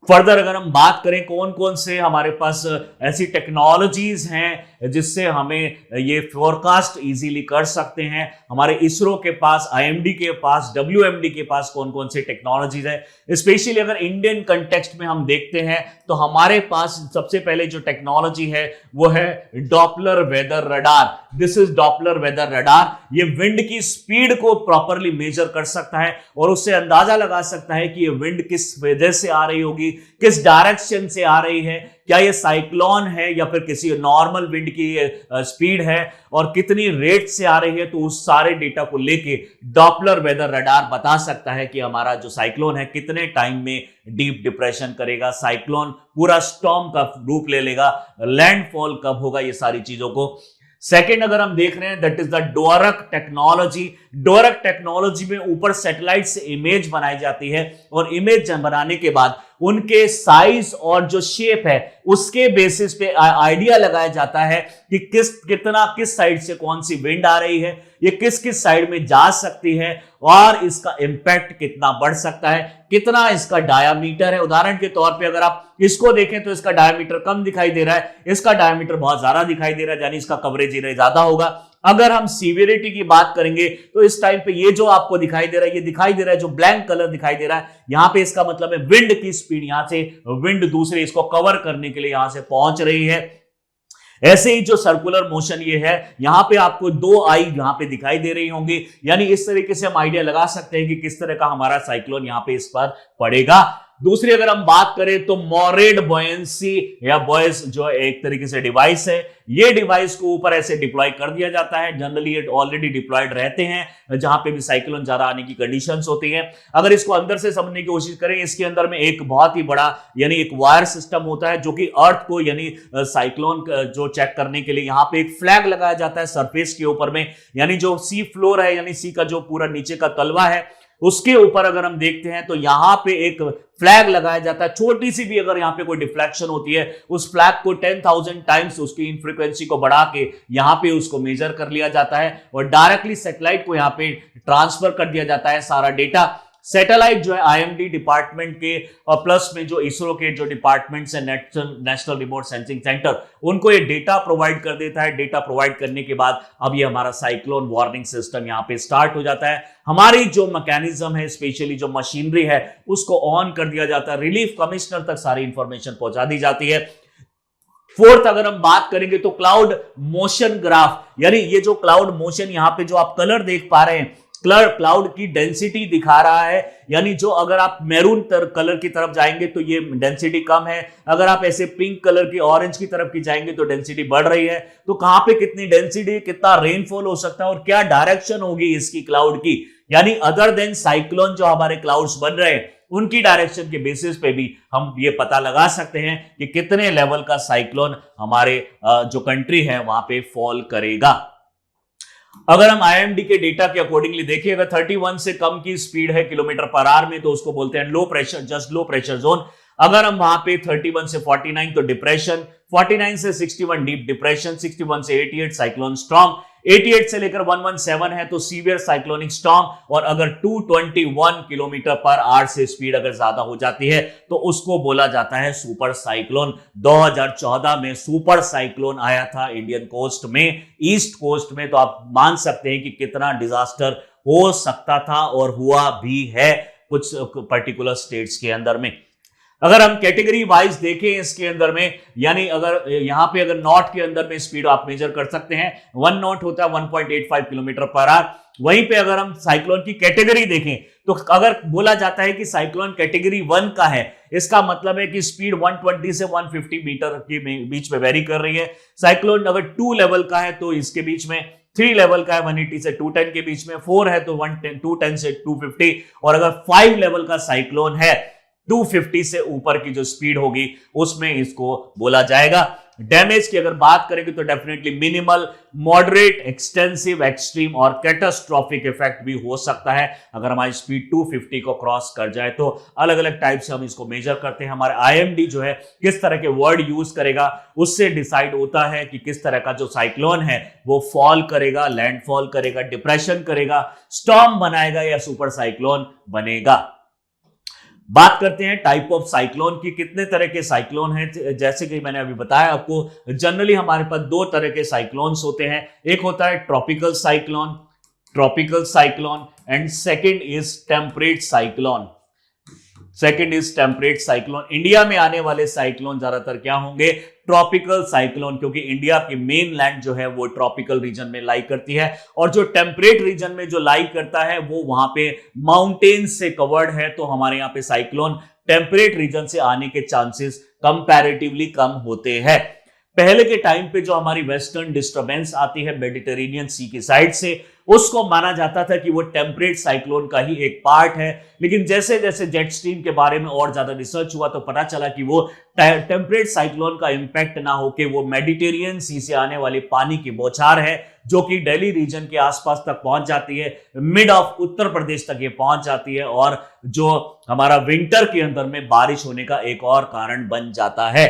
फर्दर अगर हम बात करें कौन कौन से हमारे पास ऐसी टेक्नोलॉजीज हैं जिससे हमें ये फोरकास्ट इजीली कर सकते हैं, हमारे इसरो के पास, आईएमडी के पास, डब्ल्यूएमडी के पास कौन कौन से टेक्नोलॉजीज है। स्पेशली अगर इंडियन कंटेक्स्ट में हम देखते हैं तो हमारे पास सबसे पहले जो टेक्नोलॉजी है वो है Doppler weather radar. This is Doppler weather radar. ये विंड की स्पीड को प्रॉपरली मेजर कर सकता है और उससे अंदाजा लगा सकता है कि ये विंड किस वजह से आ रही होगी, किस डायरेक्शन से आ रही है, क्या ये साइक्लोन है या फिर किसी नॉर्मल विंड की स्पीड है, और कितनी रेट से आ रही है। तो उस सारे डेटा को लेके डॉपलर वेदर रडार बता सकता है कि हमारा जो साइक्लोन है कितने टाइम में डीप डिप्रेशन करेगा, साइक्लोन पूरा स्टॉर्म का रूप ले लेगा, लैंडफॉल कब होगा, ये सारी चीजों को। सेकेंड अगर हम देख रहे हैं दैट इज द डोरक टेक्नोलॉजी। डोरक टेक्नोलॉजी में ऊपर सैटेलाइट से इमेज बनाई जाती है और इमेज बनाने के बाद उनके साइज और जो शेप है उसके बेसिस पे आइडिया लगाया जाता है कि किस साइड से कौन सी विंड आ रही है, ये किस साइड में जा सकती है और इसका इंपैक्ट कितना बढ़ सकता है, कितना इसका डायामीटर है। उदाहरण के तौर पे अगर आप इसको देखें तो इसका डायामीटर कम दिखाई दे रहा है, इसका डायामीटर बहुत ज्यादा दिखाई दे रहा है, यानी इसका कवरेज ज्यादा होगा। अगर हम सीवियरिटी की बात करेंगे तो इस टाइम पे ये जो आपको दिखाई दे रहा है, ये दिखाई दे रहा है जो ब्लैक कलर दिखाई दे रहा है, यहां पे इसका मतलब है विंड की स्पीड, यहां से विंड दूसरे इसको कवर करने के लिए यहां से पहुंच रही है। ऐसे ही जो सर्कुलर मोशन ये है, यहां पे आपको दो आई यहां पे दिखाई दे रही होंगी, यानी इस तरीके से हम आइडिया लगा सकते हैं कि किस तरह का हमारा साइक्लोन यहां पे इस पर पड़ेगा। दूसरी अगर हम बात करें तो मोरेड बॉयंसी या बॉयस जो एक तरीके से डिवाइस है, ये डिवाइस को ऊपर ऐसे डिप्लॉय कर दिया जाता है। जनरली ये ऑलरेडी डिप्लॉयड रहते हैं जहां पे भी साइक्लोन ज्यादा आने की कंडीशंस होती हैं। अगर इसको अंदर से समझने की कोशिश करें, इसके अंदर में एक बहुत ही बड़ा यानी एक वायर सिस्टम होता है जो कि अर्थ को यानी साइक्लोन जो चेक करने के लिए यहां पे एक फ्लैग लगाया जाता है सरफेस के ऊपर में, यानी जो सी फ्लोर है यानी सी का जो पूरा नीचे का तलवा है उसके ऊपर अगर हम देखते हैं तो यहां पे एक फ्लैग लगाया जाता है। छोटी सी भी अगर यहां पे कोई डिफ्लेक्शन होती है, उस फ्लैग को 10,000 टाइम्स उसकी इन फ्रीक्वेंसी को बढ़ा के यहां पे उसको मेजर कर लिया जाता है और डायरेक्टली सैटेलाइट को यहां पे ट्रांसफर कर दिया जाता है सारा डेटा। सैटेलाइट जो है आईएमडी डिपार्टमेंट के और प्लस में जो इसरो के जो डिपार्टमेंट्स है, नेशनल रिमोट सेंसिंग सेंटर, उनको ये डेटा प्रोवाइड कर देता है। डेटा प्रोवाइड करने के बाद अब ये हमारा साइक्लोन वार्निंग सिस्टम यहाँ पे स्टार्ट हो जाता है। हमारी जो मैकेनिज्म है, स्पेशली जो मशीनरी है, उसको ऑन कर दिया जाता है। रिलीफ कमिश्नर तक सारी इंफॉर्मेशन पहुंचा दी जाती है। फोर्थ अगर हम बात करेंगे तो क्लाउड मोशन ग्राफ, यानी ये जो क्लाउड मोशन यहाँ पे जो आप कलर देख पा रहे हैं, क्लाउड की डेंसिटी दिखा रहा है, यानी जो अगर आप मैरून कलर की तरफ जाएंगे तो ये डेंसिटी कम है, अगर आप ऐसे पिंक कलर की, ऑरेंज की तरफ की जाएंगे तो डेंसिटी बढ़ रही है। तो कहां पे कितनी डेंसिटी, कितना रेनफॉल हो सकता है और क्या डायरेक्शन होगी इसकी क्लाउड की, यानी अदर देन साइक्लोन जो हमारे क्लाउड्स बन रहे हैं उनकी डायरेक्शन के बेसिस पे भी हम ये पता लगा सकते हैं कि कितने लेवल का साइक्लोन हमारे जो कंट्री है वहां पे फॉल करेगा। अगर हम आईएमडी के डेटा के अकॉर्डिंगली देखिए, अगर 31 से कम की स्पीड है किलोमीटर पर आवर में तो उसको बोलते हैं लो प्रेशर, जस्ट लो प्रेशर जोन। अगर हम वहां पे 31 से 49 तो डिप्रेशन, 49 से 61 डीप डिप्रेशन, 61 से 88 साइक्लोन स्टॉर्म, 88 से लेकर 117 है तो सीवियर साइक्लोनिक स्टॉर्म, और अगर 221 किलोमीटर पर आवर से स्पीड अगर ज्यादा हो जाती है तो उसको बोला जाता है सुपर साइक्लोन। 2014 में सुपर साइक्लोन आया था इंडियन कोस्ट में, ईस्ट कोस्ट में, तो आप मान सकते हैं कि कितना डिजास्टर हो सकता था और हुआ भी है कुछ पर्टिकुलर स्टेट्स के अंदर में। अगर हम कैटेगरी वाइज देखें इसके अंदर में, यानी अगर यहां पे अगर नॉट के अंदर में स्पीड आप मेजर कर सकते हैं, 1 नॉट होता है 1.85 किलोमीटर पर आवर। वहीं पे अगर हम साइक्लोन की कैटेगरी देखें तो अगर बोला जाता है कि साइक्लोन कैटेगरी 1 का है, इसका मतलब है कि स्पीड 120 से 150 मीटर के बीच में वेरी कर रही है। साइक्लोन अगर 2 लेवल का है तो इसके बीच में, 3 लेवल का है 180 से 210 के बीच में, 4 है तो 210 से 250, और अगर 5 लेवल का साइक्लोन है 250 से ऊपर की जो स्पीड होगी उसमें इसको बोला जाएगा। डैमेज की अगर बात करेंगे तो definitely minimal, moderate, extensive, extreme और कैटास्ट्रॉफिक इफेक्ट भी हो सकता है अगर हमारी स्पीड 250 को क्रॉस कर जाए। तो अलग अलग टाइप से हम इसको मेजर करते हैं। हमारे आईएमडी जो है किस तरह के वर्ड यूज करेगा उससे डिसाइड होता है कि किस तरह का जो साइक्लोन है वो फॉल करेगा, लैंडफॉल करेगा, डिप्रेशन करेगा, स्टॉर्म बनाएगा या सुपर साइक्लोन बनेगा। बात करते हैं टाइप ऑफ साइक्लोन की। कितने तरह के साइक्लोन हैं, जैसे कि मैंने अभी बताया आपको, जनरली हमारे पास 2 तरह के साइक्लोन्स होते हैं। एक होता है tropical cyclone and second is temperate cyclone. India में आने वाले साइक्लोन ज्यादातर क्या होंगे? ट्रॉपिकल साइक्लोन, क्योंकि इंडिया की मेन लैंड जो है वो ट्रॉपिकल रीजन में लाई करती है, और जो टेम्परेट रीजन में जो लाई करता है वो वहां पे माउंटेन्स से कवर्ड है। तो हमारे यहाँ पे साइक्लोन टेम्परेट रीजन से आने के चांसेस कंपैरेटिवली कम होते हैं। पहले के टाइम पे जो हमारी वेस्टर्न डिस्टर्बेंस आती है मेडिटेरेनियन सी की साइड से, उसको माना जाता था कि वो टेम्परेट साइक्लोन का ही एक पार्ट है। लेकिन जैसे जैसे जेट स्ट्रीम के बारे में और ज्यादा रिसर्च हुआ तो पता चला कि वो टेम्परेट साइक्लोन का इंपैक्ट ना होके वो मेडिटेरियन सी से आने वाली पानी की बौछार है, जो कि दिल्ली रीजन के आसपास तक पहुंच जाती है, मिड ऑफ उत्तर प्रदेश तक ये पहुंच जाती है, और जो हमारा विंटर के अंदर में बारिश होने का एक और कारण बन जाता है।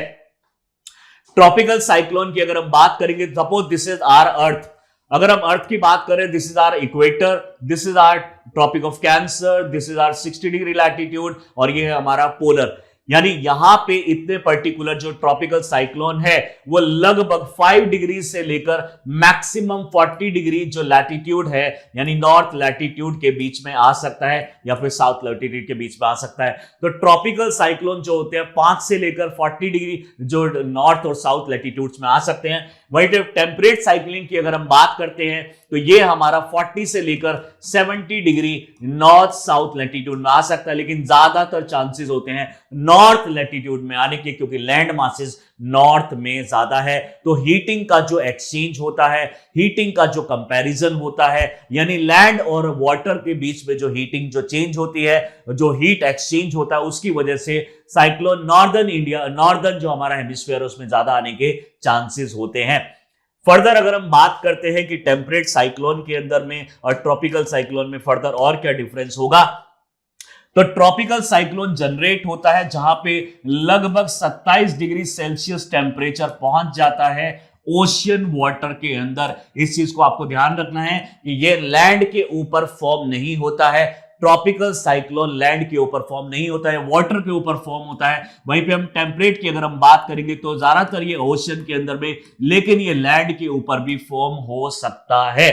ट्रॉपिकल साइक्लोन की अगर हम बात करेंगे, suppose this is our earth, अगर हम अर्थ की बात करें, this is our equator, this is our tropic of cancer, this is our 60 degree latitude, और ये है हमारा पोलर। यानी यहां पे इतने पर्टिकुलर जो ट्रॉपिकल साइक्लोन है वो लगभग 5 डिग्री से लेकर मैक्सिमम 40 डिग्री जो लैटिट्यूड है, यानी नॉर्थ लैटिट्यूड के बीच में आ सकता है या फिर साउथ लैटिट्यूड के बीच में आ सकता है। तो ट्रॉपिकल साइक्लोन जो होते हैं 5 से लेकर 40 डिग्री जो नॉर्थ और साउथ लैटिट्यूड्स में आ सकते हैं। वही टेम्परेट साइक्लोन की अगर हम बात करते हैं तो ये हमारा 40 से लेकर 70 डिग्री नॉर्थ साउथ लैटिट्यूड में आ सकता है, लेकिन ज्यादातर चांसेस होते हैं नॉर्थ लैटिट्यूड में आने के, क्योंकि लैंड मासेस नॉर्थ में ज्यादा है। तो हीटिंग का जो एक्सचेंज होता है, हीटिंग का जो कंपैरिजन होता है, यानी लैंड और वाटर के बीच में जो हीटिंग जो चेंज होती है, जो हीट एक्सचेंज होता है, उसकी वजह से साइक्लोन नॉर्दर्न इंडिया, नॉर्दर्न जो हमारा हेमिस्फीयर उसमें ज्यादा आने के चांसेस होते हैं। फर्दर अगर हम बात करते हैं कि टेम्परेट साइक्लोन के अंदर में और ट्रॉपिकल साइक्लोन में फर्दर और क्या डिफरेंस होगा, तो ट्रॉपिकल साइक्लोन जनरेट होता है जहां पे लगभग 27 डिग्री सेल्सियस टेम्परेचर पहुंच जाता है ओशियन वाटर के अंदर। इस चीज को आपको ध्यान रखना है कि ये लैंड के ऊपर फॉर्म नहीं होता है। ट्रॉपिकल साइक्लोन लैंड के ऊपर फॉर्म नहीं होता है, वाटर के ऊपर फॉर्म होता है। वहीं पे हम टेम्परेट की अगर हम बात करेंगे तो ज्यादातर ये ओशियन के अंदर में, लेकिन ये लैंड के ऊपर भी फॉर्म हो सकता है।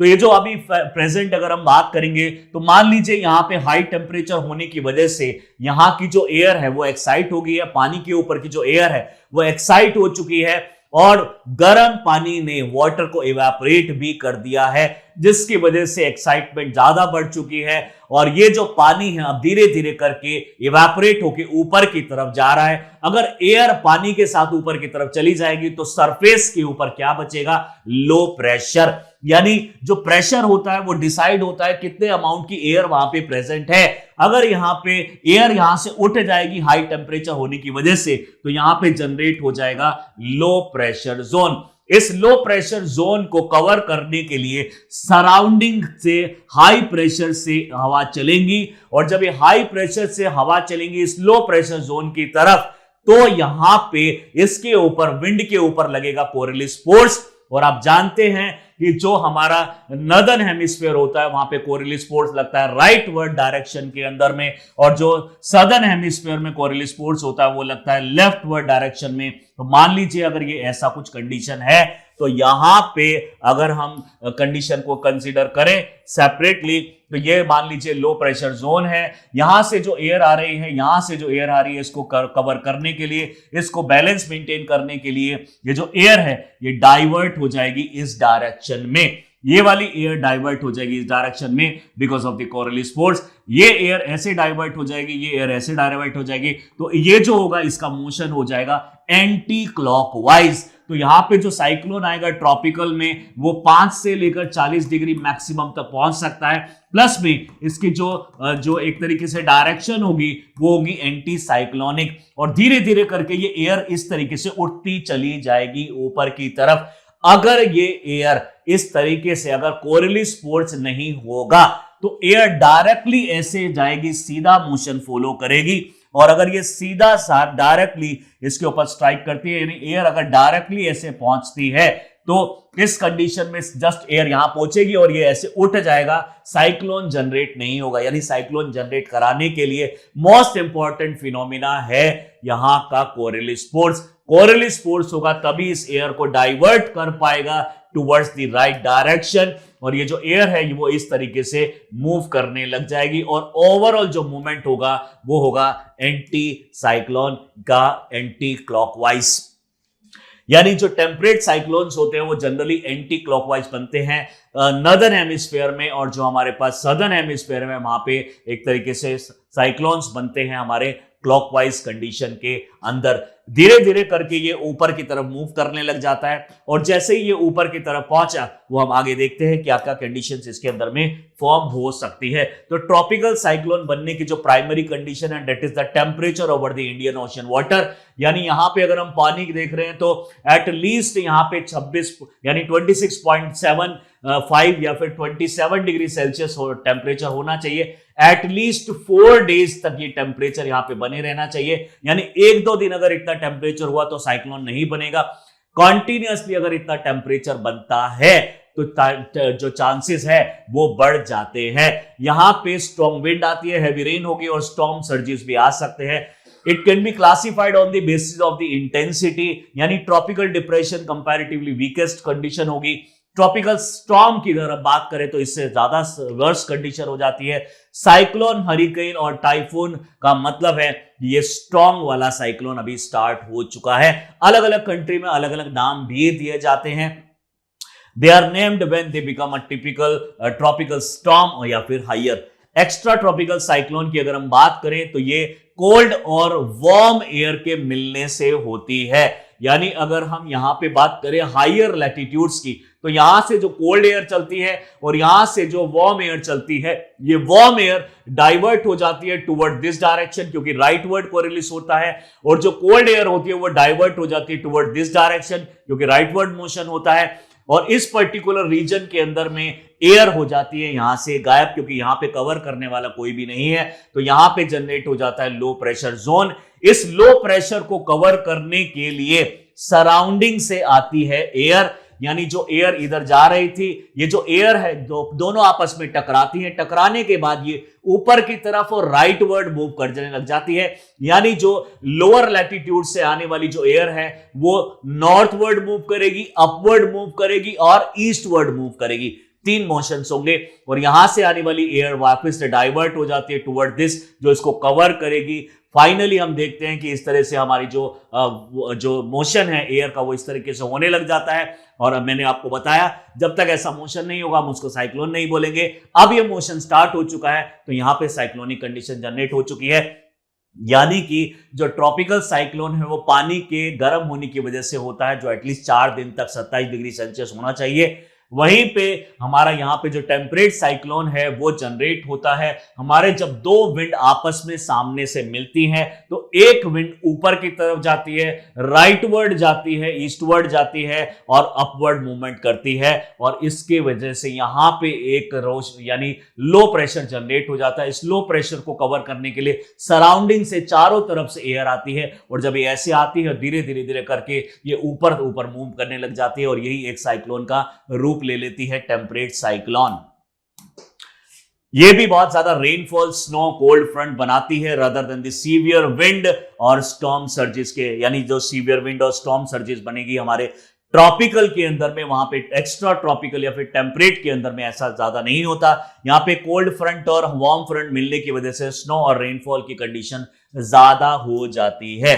तो ये जो अभी प्रेजेंट अगर हम बात करेंगे तो मान लीजिए यहाँ पे हाई टेम्परेचर होने की वजह से यहाँ की जो एयर है वो एक्साइट हो गई है, पानी के ऊपर की जो एयर है वो एक्साइट हो चुकी है, और गर्म पानी ने वाटर को इवेपोरेट भी कर दिया है, जिसकी वजह से एक्साइटमेंट ज्यादा बढ़ चुकी है, और ये जो पानी है अब धीरे धीरे करके इवेपोरेट होके ऊपर की तरफ जा रहा है। अगर एयर पानी के साथ ऊपर की तरफ चली जाएगी तो सरफेस के ऊपर क्या बचेगा? Low pressure. यानी जो प्रेशर होता है वो डिसाइड होता है कितने अमाउंट की एयर वहां पे प्रेजेंट है। अगर यहां पे एयर यहां से उठ जाएगी हाई टेम्परेचर होने की वजह से, तो यहां पे जनरेट हो जाएगा लो प्रेशर जोन। इस लो प्रेशर जोन को कवर करने के लिए सराउंडिंग से हाई प्रेशर से हवा चलेंगी, और जब ये हाई प्रेशर से हवा चलेंगी इस लो प्रेशर जोन की तरफ, तो यहां पे इसके ऊपर विंड के ऊपर लगेगा कोरिलिस फोर्स। और आप जानते हैं कि जो हमारा नॉर्दर्न हेमिस्फीयर होता है वहां पे कोरिलिस फोर्स लगता है राइटवर्ड डायरेक्शन के अंदर में, और जो सदर्न हेमिस्फीयर में कोरिलिस फोर्स होता है वो लगता है लेफ्टवर्ड डायरेक्शन में। तो मान लीजिए अगर ये ऐसा कुछ कंडीशन है तो यहां पे अगर हम कंडीशन को कंसीडर करें सेपरेटली, तो ये मान लीजिए लो प्रेशर जोन है, यहां से जो एयर आ रही है, यहां से जो एयर आ रही है, इसको कवर करने के लिए, इसको बैलेंस मेंटेन करने के लिए ये जो एयर है ये डाइवर्ट हो जाएगी इस डायरेक्शन में, ये वाली एयर डाइवर्ट हो जाएगी इस डायरेक्शन में because of the Coriolis force. ये एयर ऐसे डाइवर्ट हो जाएगी, ये एयर ऐसे डाइवर्ट हो जाएगी, तो ये जो होगा इसका मोशन हो जाएगा एंटी क्लॉकवाइज। तो यहां पे जो साइक्लोन आएगा ट्रॉपिकल में वो 5 से लेकर 40 डिग्री मैक्सिमम तक पहुंच सकता है, प्लस में इसकी जो एक तरीके से डायरेक्शन होगी वो होगी एंटी साइक्लोनिक, और धीरे धीरे करके ये एयर इस तरीके से उठती चली जाएगी ऊपर की तरफ। अगर ये एयर इस तरीके से, अगर कोरियोलिस फोर्स नहीं होगा तो एयर डायरेक्टली ऐसे जाएगी, सीधा मोशन फॉलो करेगी, और अगर ये सीधा सा डायरेक्टली इसके ऊपर स्ट्राइक करती है, यानी एयर अगर डायरेक्टली ऐसे पहुंचती है तो इस कंडीशन में जस्ट एयर यहां पहुंचेगी और ये ऐसे उठ जाएगा, साइक्लोन जनरेट नहीं होगा। यानी साइक्लोन जनरेट कराने के लिए मोस्ट इंपॉर्टेंट फिनोमिना है यहां का कोरियोलिस फोर्स। कोरियोलिस फोर्स होगा तभी इस एयर को डाइवर्ट कर पाएगा टुवर्ड्स द राइट डायरेक्शन, और ये जो एयर है वो इस तरीके से मूव करने लग जाएगी, और ओवरऑल जो मूवमेंट होगा वो होगा एंटी साइक्लोन का, एंटी क्लॉकवाइज। यानी जो टेम्परेट साइक्लोन्स होते हैं वो जनरली एंटी क्लॉकवाइज बनते हैं नॉर्दर्न हेमिस्फीयर में, और जो हमारे पास सदर्न हेमिस्फीयर में वहां पे एक तरीके से साइक्लोन्स बनते हैं हमारे क्लॉकवाइज कंडीशन के अंदर। धीरे धीरे करके ये ऊपर की तरफ मूव करने लग जाता है, और जैसे ही ये ऊपर की तरफ पहुंचा वो हम आगे देखते हैं क्या क्या कंडीशंस इसके अंदर में फॉर्म हो सकती है। तो ट्रॉपिकल साइक्लोन बनने की जो प्राइमरी कंडीशन है that is the temperature over the Indian ocean water. यानी यहां पे अगर हम पानी देख रहे हैं तो एट लीस्ट यहां पे 26 यानी 26.75 या फिर 27 डिग्री सेल्सियस टेम्परेचर होना चाहिए। एटलीस्ट 4 डेज तक ये टेम्परेचर यहां पे बने रहना चाहिए, यानी 1-2 दिन अगर इतना टेम्परेचर हुआ तो साइक्लोन नहीं बनेगा। कॉन्टिन्यूअसली अगर इतना टेम्परेचर बनता है तो जो चांसेस है वो बढ़ जाते हैं। यहां पे स्ट्रॉन्ग विंड आती है, हैवी रेन होगी और स्टॉर्म सर्जेस भी आ सकते हैं। It can be classified on the basis of the intensity, यानी tropical depression comparatively weakest condition होगी। ट्रॉपिकल स्टॉर्म की अगर बात करें तो इससे ज्यादा वर्स कंडीशन हो जाती है। साइक्लोन, हरिकेन और टाइफून का मतलब है ये स्ट्रॉन्ग वाला साइक्लोन अभी स्टार्ट हो चुका है। अलग अलग कंट्री में अलग अलग नाम भी दिए जाते हैं। They are named when they become a typical tropical storm या फिर हायर। एक्स्ट्रा ट्रॉपिकल साइक्लोन की अगर हम बात करें तो ये कोल्ड और वार्म एयर के मिलने से होती है। यानी अगर हम यहां पे बात करें हायर लैटिट्यूड्स की तो यहां से जो कोल्ड एयर चलती है और यहां से जो वार्म एयर चलती है, ये वार्म एयर डाइवर्ट हो जाती है टुवर्ड दिस डायरेक्शन क्योंकि राइटवर्ड कोरियोलिस होता है, और जो कोल्ड एयर होती है वो डाइवर्ट हो जाती है टुवर्ड दिस डायरेक्शन क्योंकि राइटवर्ड मोशन होता है। और इस पर्टिकुलर रीजन के अंदर में एयर हो जाती है यहां से गायब क्योंकि यहां पे कवर करने वाला कोई भी नहीं है, तो यहां पे जनरेट हो जाता है लो प्रेशर जोन। इस लो प्रेशर को कवर करने के लिए सराउंडिंग से आती है एयर, यानी जो एयर इधर जा रही थी, ये जो एयर है दोनों आपस में टकराती हैं। टकराने के बाद ये ऊपर की तरफ और राइटवर्ड मूव करने लग जाती है, यानी जो लोअर लैटिट्यूड से आने वाली जो एयर है वो नॉर्थवर्ड मूव करेगी, अपवर्ड मूव करेगी और ईस्टवर्ड मूव करेगी। 3 मोशंस होंगे, और यहां से आने वाली एयर वापस से डाइवर्ट हो जाती है टुवर्ड दिस जो इसको कवर करेगी। फाइनली हम देखते हैं कि इस तरह से हमारी जो मोशन है एयर का वो इस तरीके से होने लग जाता है। और अब मैंने आपको बताया जब तक ऐसा मोशन नहीं होगा हम उसको साइक्लोन नहीं बोलेंगे। अब ये मोशन स्टार्ट हो चुका है तो यहां पे साइक्लोनिक कंडीशन जनरेट हो चुकी है, यानी कि जो ट्रॉपिकल साइक्लोन है वो पानी के गर्म होने की वजह से होता है, जो एटलीस्ट 4 दिन तक 27 डिग्री सेल्सियस होना चाहिए। वहीं पे हमारा यहाँ पे जो टेम्परेट साइक्लोन है वो जनरेट होता है हमारे जब 2 विंड आपस में सामने से मिलती हैं, तो एक विंड ऊपर की तरफ जाती है, राइटवर्ड जाती है, ईस्टवर्ड जाती है और अपवर्ड मूवमेंट करती है, और इसके वजह से यहाँ पे एक रोश यानी लो प्रेशर जनरेट हो जाता है। इस लो प्रेशर को कवर करने के लिए सराउंडिंग से चारों तरफ से एयर आती है, और जब ये ऐसे आती है धीरे धीरे धीरे करके ये ऊपर ऊपर मूव करने लग जाती है, और यही एक साइक्लोन का रूप ले लेती है, टेम्परेट साइक्लोन। ये भी बहुत ज्यादा रेनफॉल, स्नो, कोल्ड फ्रंट बनाती है rather than the severe wind और स्टॉर्म सर्जेस के, यानी जो सीवियर विंड और स्टॉर्म सर्जेस बनेगी हमारे ट्रॉपिकल के अंदर में वहां पे एक्स्ट्रा ट्रॉपिकल या फिर टेम्परेट के अंदर में ऐसा ज्यादा नहीं होता। यहां पे कोल्ड फ्रंट और वार्म फ्रंट मिलने की वजह से स्नो और रेनफॉल की कंडीशन ज्यादा हो जाती है।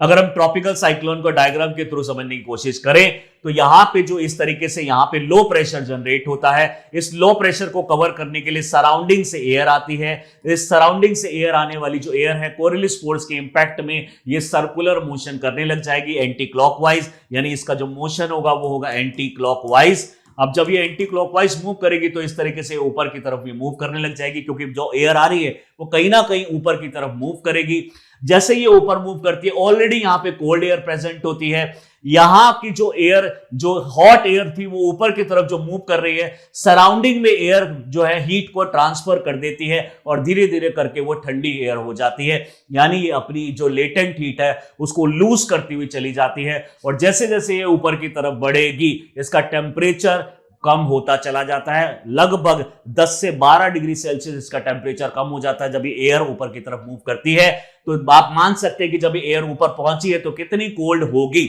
अगर हम ट्रॉपिकल साइक्लोन को डायग्राम के थ्रू समझने की कोशिश करें तो यहां पे जो इस तरीके से यहां पे लो प्रेशर जनरेट होता है, इस लो प्रेशर को कवर करने के लिए सराउंडिंग से एयर आती है। इस सराउंडिंग से एयर आने वाली जो एयर है कोरियोलिस फोर्स के इंपैक्ट में ये सर्कुलर मोशन करने लग जाएगी एंटी क्लॉकवाइज, यानी इसका जो मोशन होगा वो होगा एंटी क्लॉकवाइज। अब जब ये एंटी क्लॉकवाइज मूव करेगी तो इस तरीके से ऊपर की तरफ भी मूव करने लग जाएगी, क्योंकि जो एयर आ रही है वो कहीं ना कहीं ऊपर की तरफ मूव करेगी। जैसे ये ऊपर मूव करती है, ऑलरेडी यहां पे कोल्ड एयर प्रेजेंट होती है, यहां की जो एयर, जो हॉट एयर थी वो ऊपर की तरफ जो मूव कर रही है, सराउंडिंग में एयर जो है हीट को ट्रांसफर कर देती है और धीरे धीरे करके वो ठंडी एयर हो जाती है, यानी ये अपनी जो लेटेंट हीट है उसको लूज करती हुई चली जाती है। और जैसे जैसे ये ऊपर की तरफ बढ़ेगी इसका टेम्परेचर कम होता चला जाता है, लगभग 10 से 12 डिग्री सेल्सियस इसका टेम्परेचर कम हो जाता है जब ये एयर ऊपर की तरफ मूव करती है। तो आप मान सकते हैं कि जब एयर ऊपर पहुंची है तो कितनी कोल्ड होगी।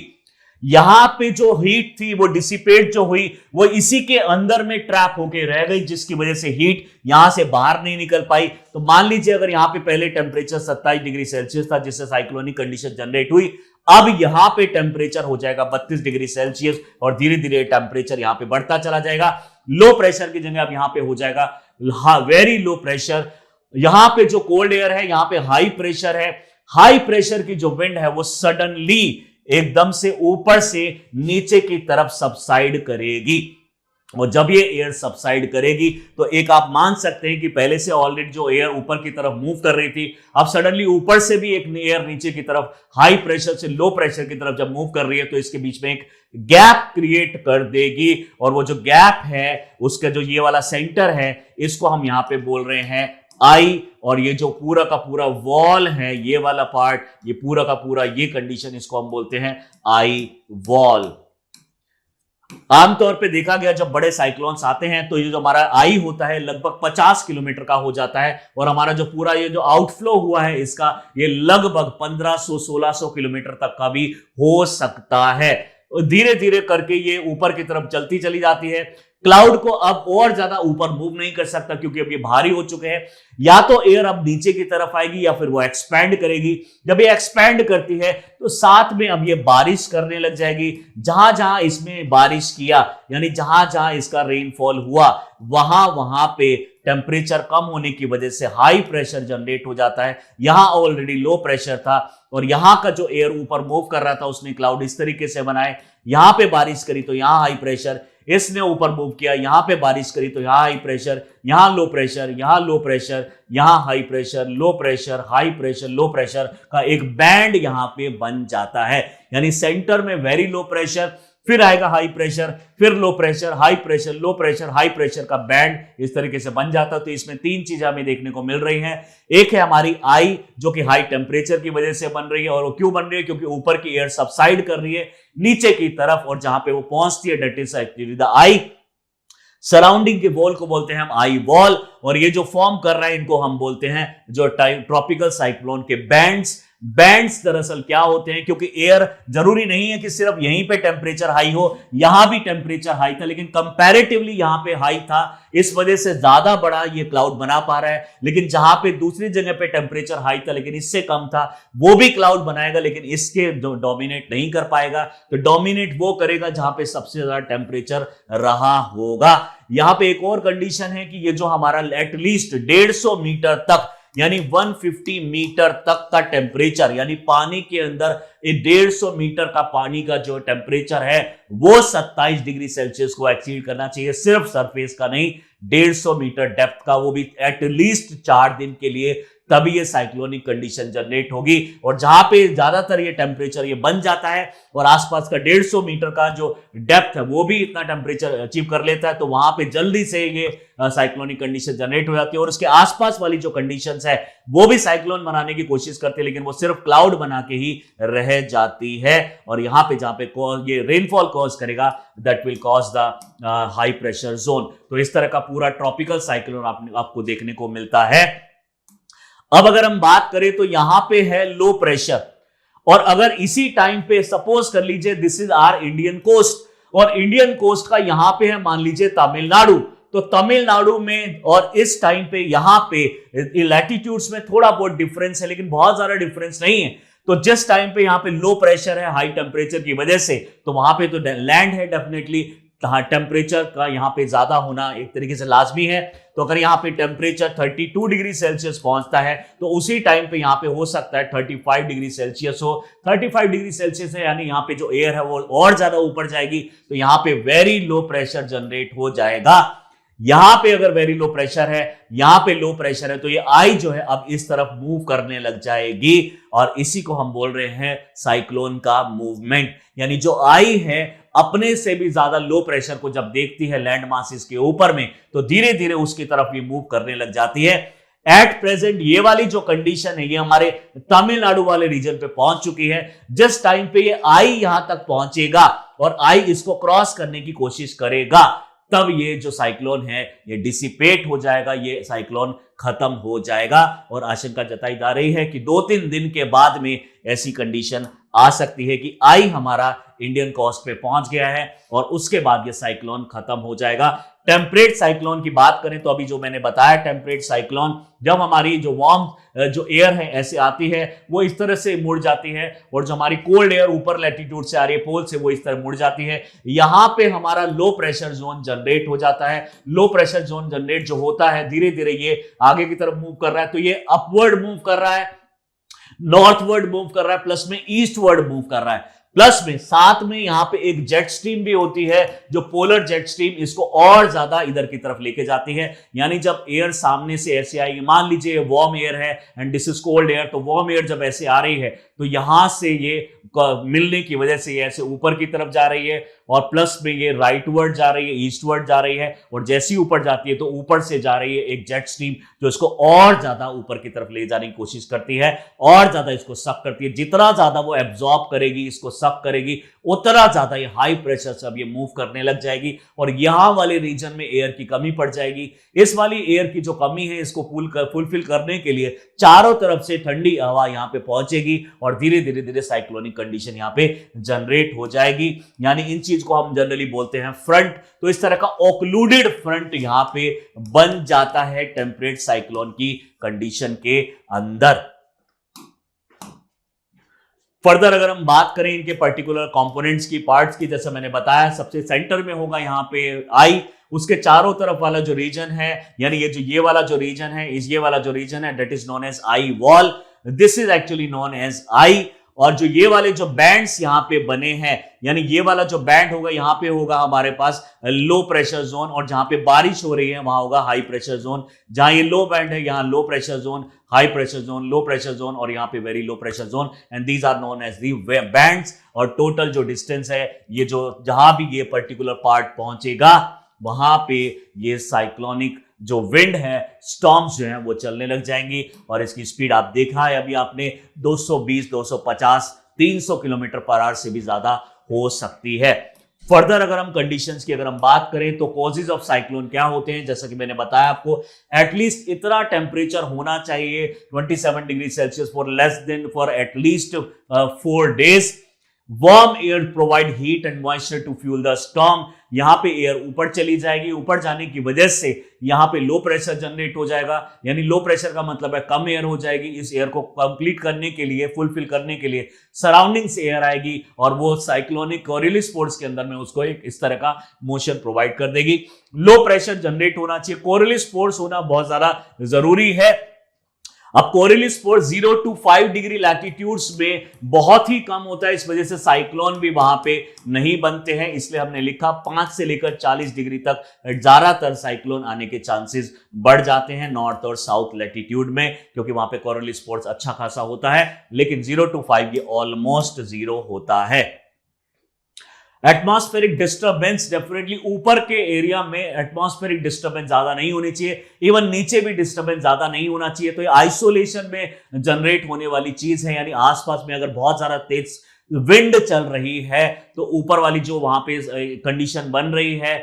यहां पे जो हीट थी वो डिसिपेट जो हुई वो इसी के अंदर में ट्रैप होके रह गई, जिसकी वजह से हीट यहां से बाहर नहीं निकल पाई। तो मान लीजिए अगर यहां पे पहले टेम्परेचर 27 डिग्री सेल्सियस था जिससे साइक्लोनिक कंडीशन जनरेट हुई, अब यहां पे टेम्परेचर हो जाएगा 32 डिग्री सेल्सियस और धीरे धीरे टेम्परेचर यहां पे बढ़ता चला जाएगा। लो प्रेशर की जगह अब यहां पे हो जाएगा वेरी लो प्रेशर। यहां पे जो कोल्ड एयर है यहां पे हाई प्रेशर है। हाई प्रेशर की जो विंड है वो सडनली एकदम से ऊपर से नीचे की तरफ सबसाइड करेगी, और जब ये एयर सबसाइड करेगी तो एक आप मान सकते हैं कि पहले से ऑलरेडी जो एयर ऊपर की तरफ मूव कर रही थी, अब सडनली ऊपर से भी एक एयर नीचे की तरफ हाई प्रेशर से लो प्रेशर की तरफ जब मूव कर रही है तो इसके बीच में एक गैप क्रिएट कर देगी। और वो जो गैप है उसका जो ये वाला सेंटर है इसको हम यहां पे बोल रहे हैं आई, और ये जो पूरा का पूरा वॉल है ये वाला पार्ट, ये पूरा का पूरा ये कंडीशन, इसको हम बोलते हैं आई वॉल। आमतौर पे देखा गया जब बड़े साइक्लोन्स आते हैं तो ये जो हमारा आई होता है लगभग 50 किलोमीटर का हो जाता है, और हमारा जो पूरा ये जो आउटफ्लो हुआ है इसका ये लगभग 1500-1600 किलोमीटर तक का भी हो सकता है। धीरे धीरे करके ये ऊपर की तरफ चलती चली जाती है। क्लाउड को अब और ज्यादा ऊपर मूव नहीं कर सकता क्योंकि अब ये भारी हो चुके हैं। या तो एयर अब नीचे की तरफ आएगी या फिर वो एक्सपैंड करेगी। जब ये एक्सपैंड करती है तो साथ में अब ये बारिश करने लग जाएगी। जहां जहां इसमें बारिश किया, यानी जहां जहां इसका रेनफॉल हुआ, वहां वहां पे टेम्परेचर कम होने की वजह से हाई प्रेशर जनरेट हो जाता है। यहां ऑलरेडी लो प्रेशर था और यहां का जो एयर ऊपर मूव कर रहा था उसने क्लाउड इस तरीके से बनाए, यहां पे बारिश करी तो यहां हाई प्रेशर, इसने ऊपर मूव किया, यहां पे बारिश करी तो यहां हाई प्रेशर, यहां लो प्रेशर, यहां लो प्रेशर, यहां high pressure, low pressure, high pressure, low pressure का एक बैंड यहां पे बन जाता है। यानी सेंटर में वेरी लो प्रेशर, फिर आएगा हाई प्रेशर, फिर low pressure, high pressure, low pressure, high pressure का बैंड इस तरीके से बन जाता है। तो इसमें तीन चीजें हमें देखने को मिल रही हैं। एक है हमारी आई जो कि हाई टेम्परेचर की वजह से बन रही है, और वो क्यों बन रही है? क्योंकि ऊपर की एयर सबसाइड कर रही है नीचे की तरफ, और जहां पे वो पहुंचती है that is actually the I. Surrounding के वॉल को बोलते हैं हम आई वॉल, और ये जो फॉर्म कर रहा है इनको हम बोलते हैं जो ट्रॉपिकल साइक्लोन के बैंड्स। बैंड्स दरअसल क्या होते हैं, क्योंकि एयर जरूरी नहीं है कि सिर्फ यहीं पे टेम्परेचर हाई हो, यहां भी टेम्परेचर हाई था लेकिन कंपैरेटिवली यहां पे हाई था, इस वजह से ज्यादा बड़ा ये क्लाउड बना पा रहा है। लेकिन जहां पे दूसरी जगह पे टेम्परेचर हाई था लेकिन इससे कम था, वो भी क्लाउड बनाएगा लेकिन इसके डोमिनेट नहीं कर पाएगा। तो डोमिनेट वो करेगा जहां पे सबसे ज्यादा टेम्परेचर रहा होगा। यहां पे एक और कंडीशन है कि ये जो हमारा एटलीस्ट 150 मीटर तक, यानी 150 मीटर तक का टेम्परेचर, यानी पानी के अंदर 150 मीटर का पानी का जो टेम्परेचर है वो 27 डिग्री सेल्सियस को एक्सीड करना चाहिए। सिर्फ सरफेस का नहीं, 150 मीटर डेप्थ का, वो भी एटलीस्ट 4 दिन के लिए, तभी ये साइक्लोनिक कंडीशन जनरेट होगी। और जहां पे ज्यादातर ये टेम्परेचर ये बन जाता है और आसपास का 150 मीटर का जो डेप्थ है वो भी इतना टेम्परेचर अचीव कर लेता है, तो वहां पे जल्दी से ये साइक्लोनिक कंडीशन जनरेट हो जाती है। और उसके आसपास वाली जो कंडीशंस है वो भी साइक्लोन बनाने की कोशिश करती है लेकिन वो सिर्फ क्लाउड बना के ही रह जाती है। और यहां पे जहां पे ये रेनफॉल कॉज करेगा that will cause the high pressure zone. तो इस तरह का पूरा ट्रॉपिकल साइक्लोन आपको देखने को मिलता है। अब अगर हम बात करें तो यहां पे है लो प्रेशर। और अगर इसी टाइम पे सपोज कर लीजिए this is our Indian coast, और इंडियन कोस्ट का यहां पे है मान लीजिए तमिलनाडु, तो तमिलनाडु में और इस टाइम पे यहां पे लैटिट्यूड्स में थोड़ा बहुत डिफरेंस है, लेकिन बहुत ज्यादा डिफरेंस नहीं है। तो जिस टाइम पे यहां पे लो प्रेशर है हाई टेम्परेचर की वजह से, तो वहां पे तो लैंड है डेफिनेटली, टेम्परेचर का यहां पे ज्यादा होना एक तरीके से लाजमी है। तो अगर यहां पे टेम्परेचर 32 डिग्री सेल्सियस पहुंचता है तो उसी टाइम पे यहां पे हो सकता है 35 डिग्री सेल्सियस हो। 35 डिग्री सेल्सियस है यानी यहां पे जो एयर है वो और ज्यादा ऊपर जाएगी, तो यहां पे वेरी लो प्रेशर जनरेट हो जाएगा। यहां पे अगर वेरी लो प्रेशर है, यहां पे लो प्रेशर है, तो ये आई जो है अब इस तरफ मूव करने लग जाएगी, और इसी को हम बोल रहे हैं साइक्लोन का मूवमेंट। यानी जो आई है अपने से भी ज्यादा लो प्रेशर को जब देखती है लैंड मासेस के ऊपर में, तो धीरे धीरे उसकी तरफ ये मूव करने लग जाती है। एट प्रेजेंट ये वाली जो कंडीशन है ये हमारे तमिलनाडु वाले रीजन पे पहुंच चुकी है। जिस टाइम पे ये आई यहां तक पहुंचेगा और आई इसको क्रॉस करने की कोशिश करेगा, तब ये जो साइक्लोन है ये डिसिपेट हो जाएगा, ये साइक्लोन खत्म हो जाएगा। और आशंका जताई जा रही है कि 2-3 दिन के बाद में ऐसी कंडीशन आ सकती है कि आई हमारा इंडियन कोस्ट पे पहुंच गया है और उसके बाद ये साइक्लोन खत्म हो जाएगा। टेम्परेट साइक्लोन की बात करें तो अभी जो मैंने बताया, टेम्परेट साइक्लोन जब हमारी जो वार्म जो एयर है ऐसे आती है वो इस तरह से मुड़ जाती है, और जो हमारी कोल्ड एयर ऊपर लैटिट्यूड से आ रही है पोल से वो इस तरह मुड़ जाती है। यहां पे हमारा लो प्रेशर जोन जनरेट हो जाता है। लो प्रेशर जोन जनरेट जो होता है धीरे धीरे ये आगे की तरफ मूव कर रहा है, तो ये अपवर्ड मूव कर रहा है, नॉर्थवर्ड मूव कर रहा है, प्लस में ईस्टवर्ड मूव कर रहा है। प्लस में साथ में यहां पे एक जेट स्ट्रीम भी होती है, जो पोलर जेट स्ट्रीम इसको और ज्यादा इधर की तरफ लेके जाती है। यानी जब एयर सामने से ऐसे आएगी, मान लीजिए वार्म एयर है and this is cold air, तो वार्म एयर जब ऐसे आ रही है तो यहां से ये मिलने की वजह से ये ऐसे ऊपर की तरफ जा रही है, और प्लस में ये राइटवर्ड जा रही है, ईस्टवर्ड जा रही है, और जैसी ऊपर जाती है तो ऊपर से जा रही है एक जेट स्ट्रीम जो इसको और ज्यादा ऊपर की तरफ ले जाने की कोशिश करती है, और ज्यादा इसको सक करती है। जितना ज्यादा वो एब्जॉर्ब करेगी, इसको सक करेगी, उतना ज्यादा ये हाई प्रेशर से अब ये मूव करने लग जाएगी, और यहां वाले रीजन में एयर की कमी पड़ जाएगी। इस वाली एयर की जो कमी है इसको फुलफिल करने के लिए चारों तरफ से ठंडी हवा यहां पे पहुंचेगी, और धीरे धीरे धीरे साइक्लोनिक कंडीशन यहां पे जनरेट हो जाएगी। यानी इन चीज को हम जनरली बोलते हैं फ्रंट। तो इस तरह का ओक्लूडेड फ्रंट यहां पे बन जाता है टेम्परेट साइक्लोन की कंडीशन के अंदर। फर्दर अगर हम बात करें इनके पर्टिकुलर कंपोनेंट्स की, पार्ट्स की, जैसे मैंने बताया सबसे सेंटर में होगा यहाँ पे आई, उसके चारों तरफ वाला जो रीजन है, यानी ये वाला जो रीजन है, ये वाला जो रीजन है, that is known as eye wall, this is actually known as eye. और जो ये वाले जो बैंड्स यहाँ पे बने हैं, यानी ये वाला जो बैंड होगा यहाँ पे होगा हमारे पास लो प्रेशर जोन, और जहां पे बारिश हो रही है वहां होगा हाई प्रेशर जोन। जहां ये लो बैंड है यहाँ low pressure zone, high pressure zone, low pressure zone, और यहाँ पे very low pressure zone, and these are known as the bands. और टोटल जो डिस्टेंस है, ये जो जहां भी ये पर्टिकुलर पार्ट पहुंचेगा वहां पे ये साइक्लोनिक जो विंड है, स्टॉर्म्स जो हैं वो चलने लग जाएंगी, और इसकी स्पीड आप देखा है अभी आपने 220, 250, 300 किलोमीटर पर आवर से भी ज्यादा हो सकती है। फर्दर अगर हम कंडीशंस की अगर हम बात करें तो कॉजेज ऑफ साइक्लोन क्या होते हैं, जैसा कि मैंने बताया आपको, एटलीस्ट इतना टेम्परेचर होना चाहिए 27 degree celsius for at least 4 days। Warm air provide heat and moisture to fuel the storm. यहां पे एयर ऊपर चली जाएगी, ऊपर जाने की वजह से यहां पे लो प्रेशर जनरेट हो जाएगा, यानी लो प्रेशर का मतलब है कम एयर हो जाएगी। इस एयर को कंप्लीट करने के लिए, फुलफिल करने के लिए सराउंडिंग से एयर आएगी, और वो साइक्लोनिक कोरियलिस फोर्स के अंदर में उसको एक इस तरह का मोशन प्रोवाइड कर देगी। लो प्रेशर जनरेट होना चाहिए, कोरियलिस फोर्स होना बहुत ज्यादा जरूरी है। अब Coriolis force 0 to 5 degree latitudes में बहुत ही कम होता है, इस वजह से साइक्लोन भी वहां पे नहीं बनते हैं। इसलिए हमने लिखा 5 से लेकर 40 डिग्री तक ज्यादातर साइक्लोन आने के चांसेस बढ़ जाते हैं नॉर्थ और साउथ लैटिट्यूड में, क्योंकि वहां पे कोरियलिस फोर्स अच्छा खासा होता है। लेकिन 0 to 5 ये ऑलमोस्ट 0 होता है। एटमॉस्फेरिक डिस्टर्बेंस, डेफिनेटली ऊपर के एरिया में एटमॉस्फेरिक डिस्टर्बेंस ज्यादा नहीं होनी चाहिए, इवन नीचे भी डिस्टर्बेंस ज्यादा नहीं होना चाहिए। तो ये आइसोलेशन में जनरेट होने वाली चीज है, यानी आसपास में अगर बहुत ज्यादा तेज विंड चल रही है तो ऊपर वाली जो वहां पे कंडीशन बन रही है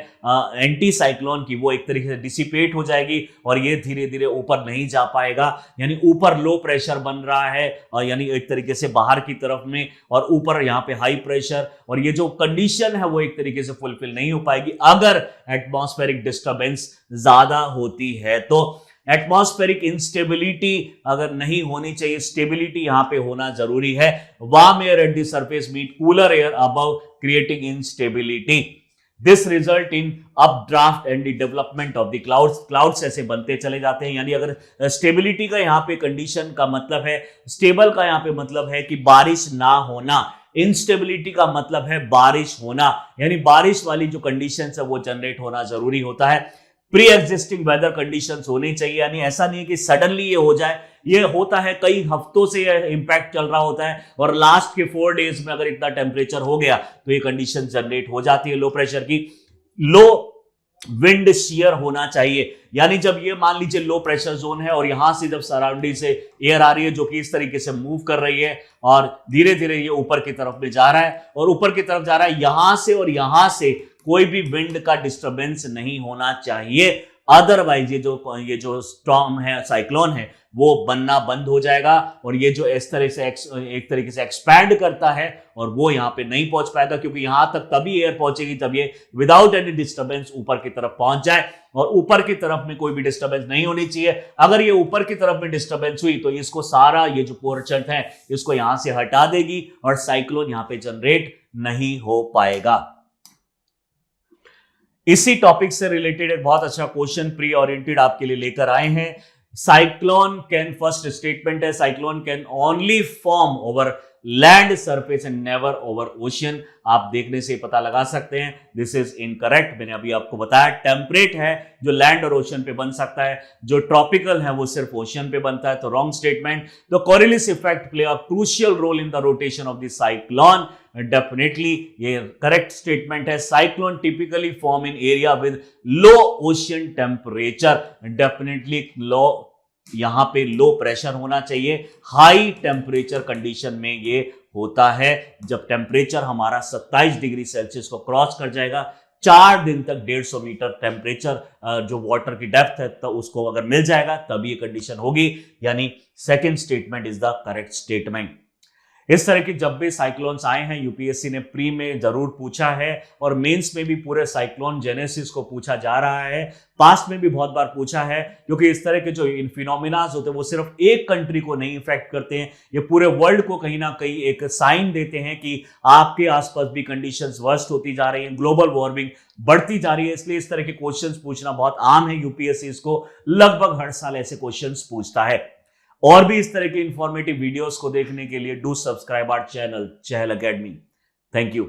एंटी साइक्लोन की, वो एक तरीके से डिसिपेट हो जाएगी और ये धीरे धीरे ऊपर नहीं जा पाएगा। यानी ऊपर लो प्रेशर बन रहा है यानी एक तरीके से बाहर की तरफ में, और ऊपर यहाँ पे हाई प्रेशर, और ये जो कंडीशन है वो एक तरीके से फुलफिल नहीं हो पाएगी अगर एटमॉस्फेरिक डिस्टर्बेंस ज्यादा होती है। तो एटमॉस्फेरिक इंस्टेबिलिटी अगर नहीं होनी चाहिए, स्टेबिलिटी यहां पे होना जरूरी है। Warm air at the surface meet cooler air above creating instability. This result in updraft and the development of the clouds. Clouds ऐसे बनते चले जाते हैं। यानी अगर स्टेबिलिटी का यहाँ पे कंडीशन का मतलब है, स्टेबल का यहाँ पे मतलब है कि बारिश ना होना, इंस्टेबिलिटी का मतलब है बारिश होना, यानी बारिश वाली जो कंडीशन है वो जनरेट होना जरूरी होता है। प्री एग्जिस्टिंग वेदर कंडीशंस होनी चाहिए, यानी ऐसा नहीं है कि सडनली ये हो जाए, ये होता है कई हफ्तों से ये इंपैक्ट चल रहा होता है और लास्ट के 4 डेज में अगर इतना टेम्परेचर हो गया तो ये कंडीशन जनरेट हो जाती है लो प्रेशर की। लो विंड शेयर होना चाहिए, यानी जब ये मान लीजिए लो प्रेशर जोन है और यहां से जब सराउंडिंग से एयर आ रही है जो कि इस तरीके से मूव कर रही है और धीरे धीरे ये ऊपर की तरफ में जा रहा है और ऊपर की तरफ जा रहा है, यहां से और यहां से कोई भी विंड का डिस्टरबेंस नहीं होना चाहिए, अदरवाइज ये जो स्टॉर्म है, साइक्लोन है, वो बनना बंद हो जाएगा और ये जो इस तरह से एक तरीके से एक्सपैंड करता है और वो यहाँ पे नहीं पहुंच पाएगा, क्योंकि यहां तक तभी एयर पहुंचेगी जब ये विदाउट एनी डिस्टरबेंस ऊपर की तरफ पहुंच जाए, और ऊपर की तरफ में कोई भी डिस्टरबेंस नहीं होनी चाहिए। अगर ये ऊपर की तरफ में डिस्टरबेंस हुई तो इसको सारा ये जो पोर्शन है इसको यहां से हटा देगी और साइक्लोन यहां पे जनरेट नहीं हो पाएगा। इसी टॉपिक से रिलेटेड एक बहुत अच्छा क्वेश्चन प्री ओरिएंटेड आपके लिए लेकर आए हैं। साइक्लोन कैन, फर्स्ट स्टेटमेंट है, cyclone can only form over land surface and never over ocean. आप देखने से पता लगा सकते हैं दिस इज इनकरेक्ट। मैंने अभी आपको बताया टेम्परेट है जो लैंड और ओशियन पे बन सकता है, जो ट्रॉपिकल है वो सिर्फ ओशियन पे बनता है, तो wrong statement. The Coriolis effect play a crucial role in the rotation of the cyclone, definitely ये करेक्ट स्टेटमेंट है। Cyclone typically form in area with low ocean temperature, definitely low, यहां पे लो प्रेशर होना चाहिए, high temperature condition में ये होता है जब टेम्परेचर हमारा 27 डिग्री सेल्सियस को क्रॉस कर जाएगा। 4 दिन तक 150 मीटर टेम्परेचर जो वाटर की डेप्थ है तो उसको अगर मिल जाएगा तब ये कंडीशन होगी, यानी second statement is the correct statement. इस तरह की जब भी साइक्लोन्स आए हैं यूपीएससी ने प्री में जरूर पूछा है और मेंस में भी पूरे साइक्लोन जेनेसिस को पूछा जा रहा है, पास्ट में भी बहुत बार पूछा है, क्योंकि इस तरह के जो फिनोमिनाज होते हैं वो सिर्फ एक कंट्री को नहीं इफेक्ट करते हैं, ये पूरे वर्ल्ड को कहीं ना कहीं एक साइन देते हैं कि आपके आसपास भी कंडीशंस वर्स्ट होती जा रही हैं, ग्लोबल वार्मिंग बढ़ती जा रही है। इसलिए इस तरह के क्वेश्चंस पूछना बहुत आम है, यूपीएससी इसको लगभग हर साल ऐसे क्वेश्चंस पूछता है। और भी इस तरह के इंफॉर्मेटिव वीडियोस को देखने के लिए do subscribe our channel Chahal Academy. Thank you.